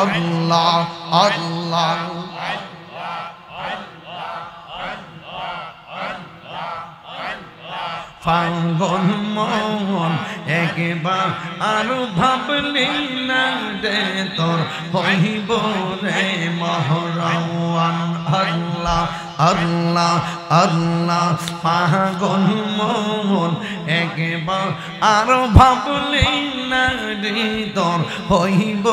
আল্লাহ আল্লাহ। পাগল মন একবার আর ভাবলি না রে তোর হইব রে মহরওয়ান। আল্লাহ আল্লাহ আল্লাহ। পাগল মন একবার আর ভাবলি না রে তোর হইব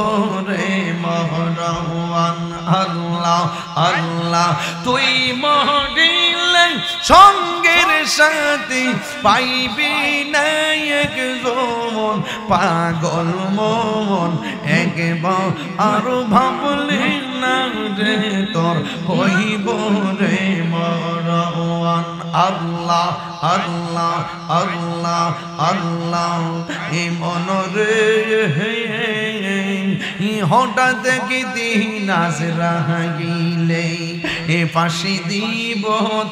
রে মহরওয়ান। আল্লাহ আল্লাহ। তুই মরিলে সঙ্গের সাথী পাইবি না এক যৌবন, পাগল মন একবার আরো ভাবলি না রে তোর হইব রে মরওয়ান। আল্লাহ আল্লাহ আল্লাহ আল্লাহ। এ মনরে হঠাৎ কি দিন আজ রাগিলে এ ফাঁসি দিব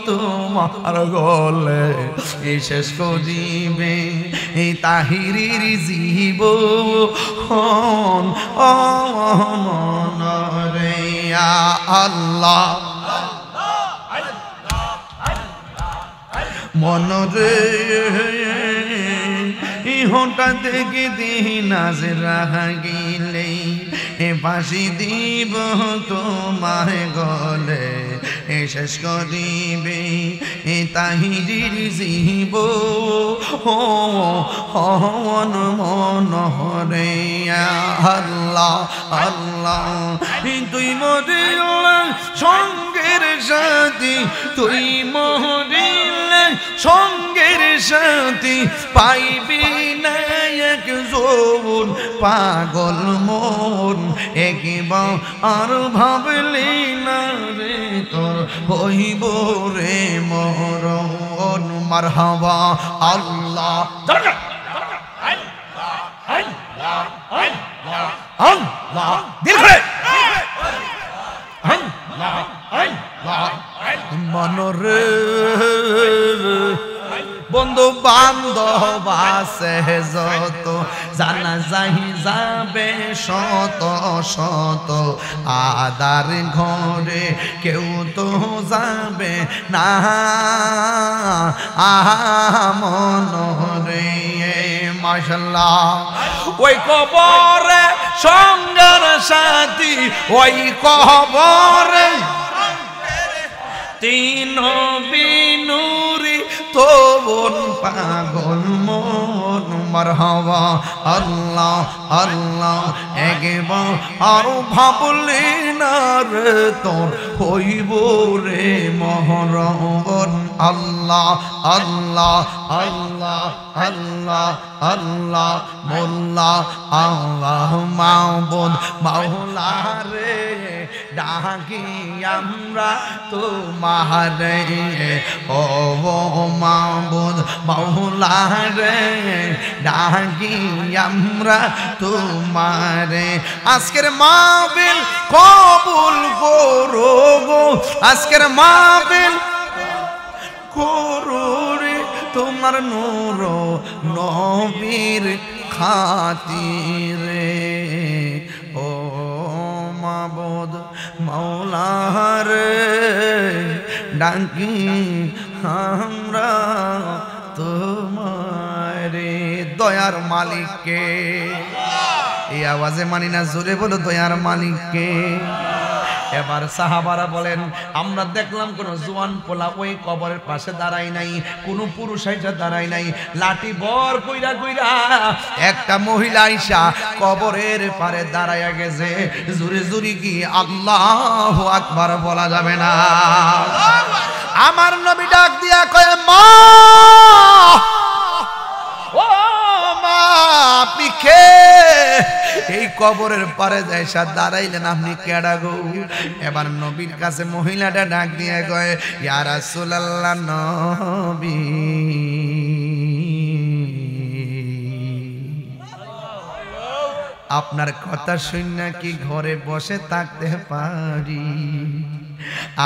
তোমার গলে, এ শেষ করিবে এই তাহিরির জীব রে আল্লাহ। মনরে হঠাৎ কি দিন আজ রাগিলে এ ফাঁসি দিব তোমার গলে, এ শেষ করিবে এ তাহিরির জীব হন মনরে আল্লাহ আল্লাহ। তুই মরিলে সঙ্গের সাথী, তুই মরিলে সঙ্গের সাথী পাইবি না এক যৌবন, পাগল মন একবার আর ভাবলি না রে তোর হইব রে মরণ। মারহাবা আল্লাহ আল্লাহ। দিল করে মনরে বন্ধু বান্ধব আছে যত, জানা যাই যাবে শত শত, আদার ঘরে কেউ তো যাবে না মনরে। মাশাআল্লাহ। ওই কবরে সঙ্গের সাথী, ওই কবরে তিন বিনুরি তোবন পাগল মন। মারহাবা আল্লাহ আল্লাহ। একবার আরো ভাবলি না রে তোর হইব রে মহরওয়ান। আল্লাহ আল্লাহ আল্লাহ আল্লাহ আল্লাহ। মোল্লা আল্লাহ মাবুদ মাওলা রে ডাকি আমরা তোমারে, ও মাবুদ মাওলা রে ডাকি আমরা তোমারে। আজকের মাহফিল কবুল করো গো, আজকের মাহফিল করো রে তোমার নূর নবীর খাতিরে। ও মাবুদ মাওলা রে ডাকি আমরা তোমারে। দয়ার মালিককে এই আওয়াজে মানি না, জোরে বলো দয়ার মালিককে। এবার সাহাবারা বলেন, আমরা দেখলাম কোন জোয়ান পোলা ওই কবরের পাশে দাঁড়ায় নাই, কোন পুরুষ আইসা দাঁড়ায় নাই, লাঠি বর কইরা কইরা একটা মহিলা আইসা কবরের পারে দাঁড়াইয়া গেছে। জোরে জোরে কি আল্লাহু আকবার বলা যাবে না? আমার নবী ডাক দিয়া কয়, মা ও মা আপনি কে? এই কবরের পারে যাইসা দাঁড়াইলেন আপনি কেডা গো? এবার নবীর কাছে মহিলাটা ডাক দিয়ে কয় ইয়া রাসূলুল্লাহ নবী আপনার কথা শুনে কি ঘরে বসে থাকতে পারি?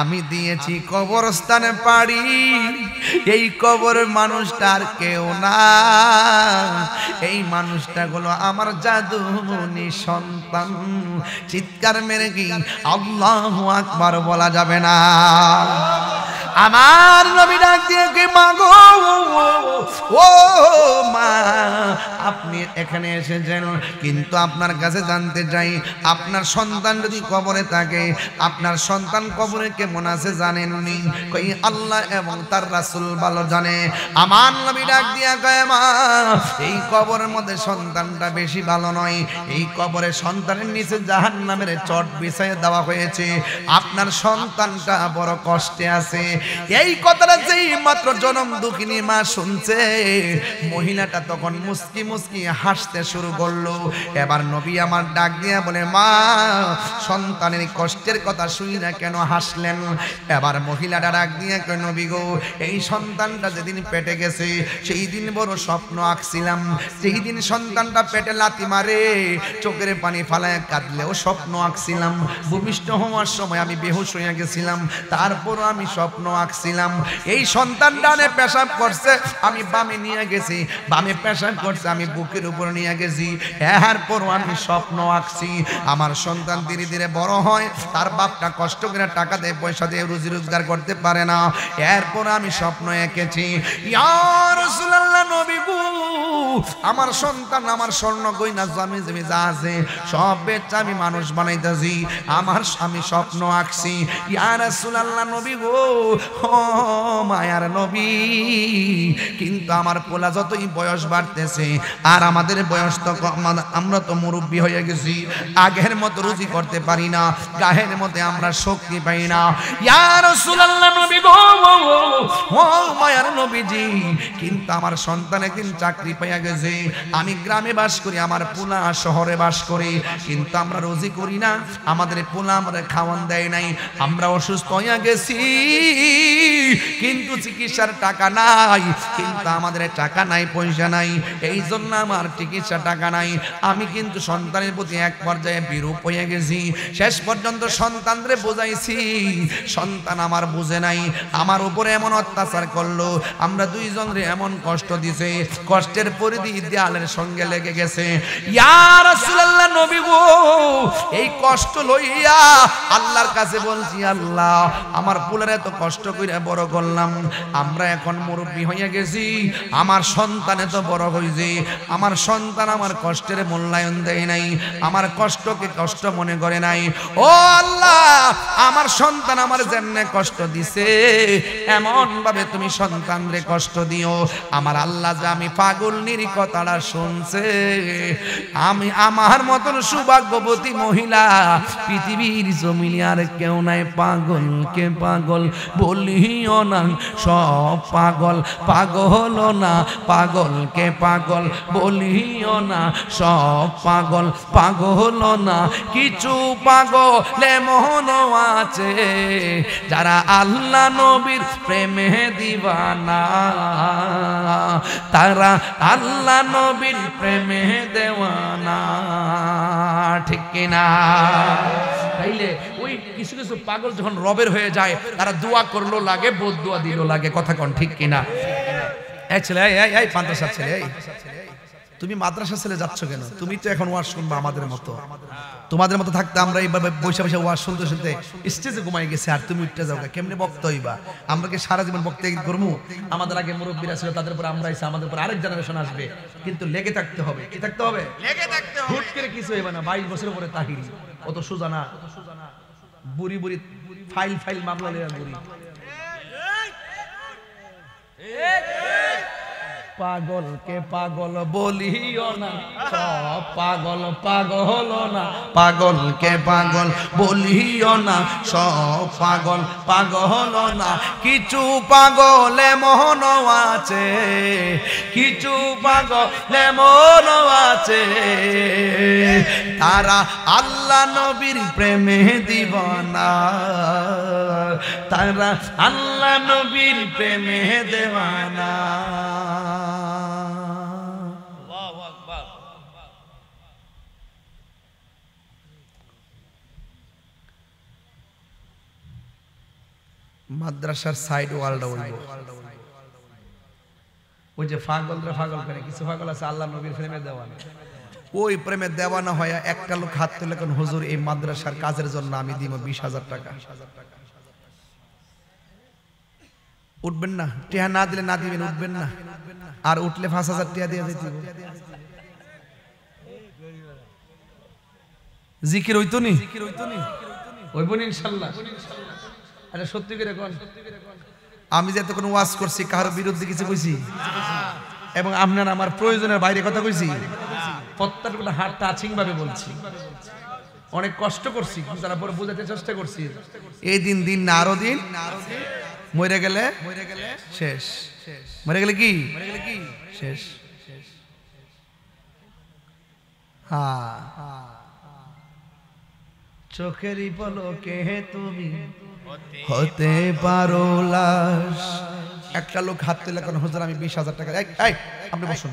আমি দিয়েছি কবরস্থানে পাড়ি, এই কবর মানুষটা আর কেউ না, এই মানুষটা হলো আমার জাদুমণি সন্তান। চিৎকার মেরে কি আল্লাহু আকবার বলা যাবে না? আমার নবী ডাক দিয়ে কি মাগো, ও মা আপনি এখানে এসেছেন, কিন্তু আপনার কাছে জানতে চাই আপনার সন্তান যদি কবরে থাকে, আপনার সন্তান কবরে কেমন আছে জানেননি? কই আল্লাহ এবং তার রাসূল ভালো জানে। আমার নবী ডাক দিয়া কয় মা এই কবরের মধ্যে সন্তানটা বেশি ভালো নয়, এই কবরে সন্তানের নিচে জাহান্নামের চট বিছাইয়ে দেওয়া হয়েছে, আপনার সন্তানটা বড় কষ্টে আছে। এই কথাটা যেই মাত্র জনম দুঃখিনী মা শুনছে, মহিলাটা তখন মুস্কি মুস্কি হাসতে শুরু করলো। এবার নবী আমার ডাক দিয়া বলে মা সন্তানের কষ্টের কথা শুনি না কেন হাসলেন? এবার মহিলাটা ডাক দিয়া কয় নবী গো এই সন্তানটা যেদিন পেটে গেছে সেই দিন বড় স্বপ্ন আঁকছিলাম, সেই দিন সন্তানটা পেটে লাথি মারে চোখের পানি ফালায় কাঁদলেও স্বপ্ন আঁকছিলাম, ভূমিষ্ঠ হওয়ার সময় আমি বেহুশ হয়ে গেছিলাম, তারপরও আমি স্বপ্ন আঁকছিলাম। এই সন্তান ডানে পেশাব করছে আমি বামে নিয়ে গেছি, বামে পেশাব করছে আমি বুকের উপর নিয়ে গেছি, এরপরও আমি স্বপ্ন আঁকছি আমার সন্তান ধীরে ধীরে বড় হয়, তার বাপটা কষ্ট করে টাকা দিয়ে পয়সা দিয়ে রুজি রোজগার করতে পারে না, এরপর আমি স্বপ্ন এঁকেছি ইয়া রাসূলুল্লাহ নবী গো আমার সন্তান আমার স্বর্ণ গয়না জমি জমি যা আছে সব বেচে আমি মানুষ বানাইতেছি, আমি স্বপ্ন আঁকছি ইয়া রাসূলুল্লাহ নবী গো ও মায়ার নবী, কিন্তু আমার পোলা যতই বয়স বাড়তেছে আর আমাদের বয়স তো আমরা তো মুরব্বী হয়ে গেছি, আগের মতো রুজি করতে পারি না, গায়ের মধ্যে আমরা শক্তি পাই না ইয়া রাসূলুল্লাহ নবী গো ও মায়ার নবীজি, কিন্তু আমার সন্তান একদিন চাকরি পাইয়া গেছে, আমি গ্রামে বাস করি, আমার পোলা শহরে বাস করি, কিন্তু আমরা রুজি করি না, আমাদের পোলা আমাদের খাওয়ান দেয় নাই, আমরা অসুস্থ হইয়া গেছি, কিন্তু চিকিৎসার টাকা নাই, কিন্তু আমাদের টাকা নাই পয়সা নাই, এই জন্য আমার চিকিৎসা টাকা নাই, আমি কিন্তু সন্তানের প্রতি এক পর্যায়ে বিরূপ হয়ে গেছি, শেষ পর্যন্ত সন্তানরে বোঝাইছি, সন্তান আমার বুঝে নাই, আমার উপরে এমন অত্যাচার করলো, আমরা দুইজনরে এমন কষ্ট দিছে, কষ্টের পরিধি দেয়ালের সঙ্গে লেগে গেছে ইয়া রাসূলুল্লাহ নবী গো এই কষ্ট লইয়া আল্লাহর কাছে বলছি আল্লাহ আমার পুলারে এত কষ্ট কইরা বড় করলাম, আমরা এখন মুরব্বী হইয়া গেছি, আমার সন্তান এত বড় হইছে, আমার সন্তান আমার কষ্টের মূল্যায়ন দেয় নাই, আমার কষ্টকে কষ্ট মনে করে নাই, ও আল্লাহ আমার সন্তান আমার যেমনে কষ্ট দিছে এমন ভাবে তুমি সন্তানরে কষ্ট দিও, আমার আল্লাহ যে আমি পাগলনির কথাটা শুনছে, আমি আমার মতন সৌভাগ্যবতী মহিলা পৃথিবীর জমিনে আর কেউ নাই, পাগলকে পাগল বলিও না, সব পাগল পাগল না, পাগলকে পাগল বলিও না, সব পাগল পাগল না, কিছু পাগলে মন আছে যারা আল্লাহ নবীর প্রেমে দিবানা, তারা আল্লাহ নবীর প্রেমে দেওয়ানা, ঠিক কিনা? তাইলে ওই কিছু কিছু পাগল যখন রবের হয়ে যায় তারা দোয়া করলো লাগে, বদদুয়া দিল লাগে, কথা কোন ঠিক কিনা? এই ছেলে এই মাদ্রাসার ছেলে, তুমি মাদ্রাসা ছেলে যাচ্ছ কেন? তুমি তো এখন ওয়াজ শুনবা আমাদের মতো, তোমাদের মতো থাকতে আমরা এইভাবে বৈশা বৈশা ওয়াজ শুনতে শুনতে স্টেজে ঘুমাই গেছে, আর তুমি উঠতে যাও কেমনে বক্তা হইবা? আমরা কি সারা জীবন বক্তা করবো? আমাদের আগে মুরব্বীরা ছিল, তাদের পর আমরা আইসা, আমাদের পর আরেক জেনারেশন আসবে, কিন্তু লেগে থাকতে হবে। কি থাকতে হবে? লেগে থাকতে হবে। হুট করে কিছু হইবে না। 22 বছরের পরে তাহিরি অত সোজা না, বুড়ি বুড়ি ফাইল মামলা লইয়া বুড়ি পাগলকে পাগল বলিও না, সব পাগল পাগল না। পাগলকে পাগল বলিও না, সব পাগল পাগল না। কিছু পাগল এমন আছে, কিছু পাগল এমন আছে, তারা আল্লাহ নবীর প্রেমে দিওয়ানা, তারা আল্লাহ নবীর প্রেমে দেওয়ানা। মাদ্রাসার সাইড ওয়ালটা বলবো, ওই যে পাগলরা পাগল করে, কিছু পাগল আছে আল্লাহ নবীর প্রেমে দেওয়ানা। ওই প্রেমে দেওয়ানা হয় একটা লোক হাত তুলে কোন হুজুর এই মাদ্রাসার কাজের জন্য আমি দিব 20,000 টাকা। উঠবেন না? টিয়া না দিলে না দিবেন, উঠবেন না। আর উঠলে 5,000 টিয়া দিয়ে দিতে হবে। জিকির হইতো নি? হইব নি ইনশাআল্লাহ। আরে সত্যি করে কোন, আমি যে এতক্ষণ ওয়াজ করছি কারো বিরুদ্ধে কিছু কইছি? এবং আপনার আমার প্রয়োজনের বাইরে কথা কইছি? প্রত্যেকটা হাত টাচিং ভাবে বলছি। অনেক কষ্ট করছি, তারপর বোঝাতে চেষ্টা করছি। এই দিন দিন না আরো দিন, মরে গেলে শেষ। মরে গেলে কি শেষ? হ্যাঁ, চোখেরই পলকে তুমি হতে পারো লাশ। একটা লোক হাত তুলে কোন হুজুর আমি 20,000 টাকা। এই আপনি বসুন।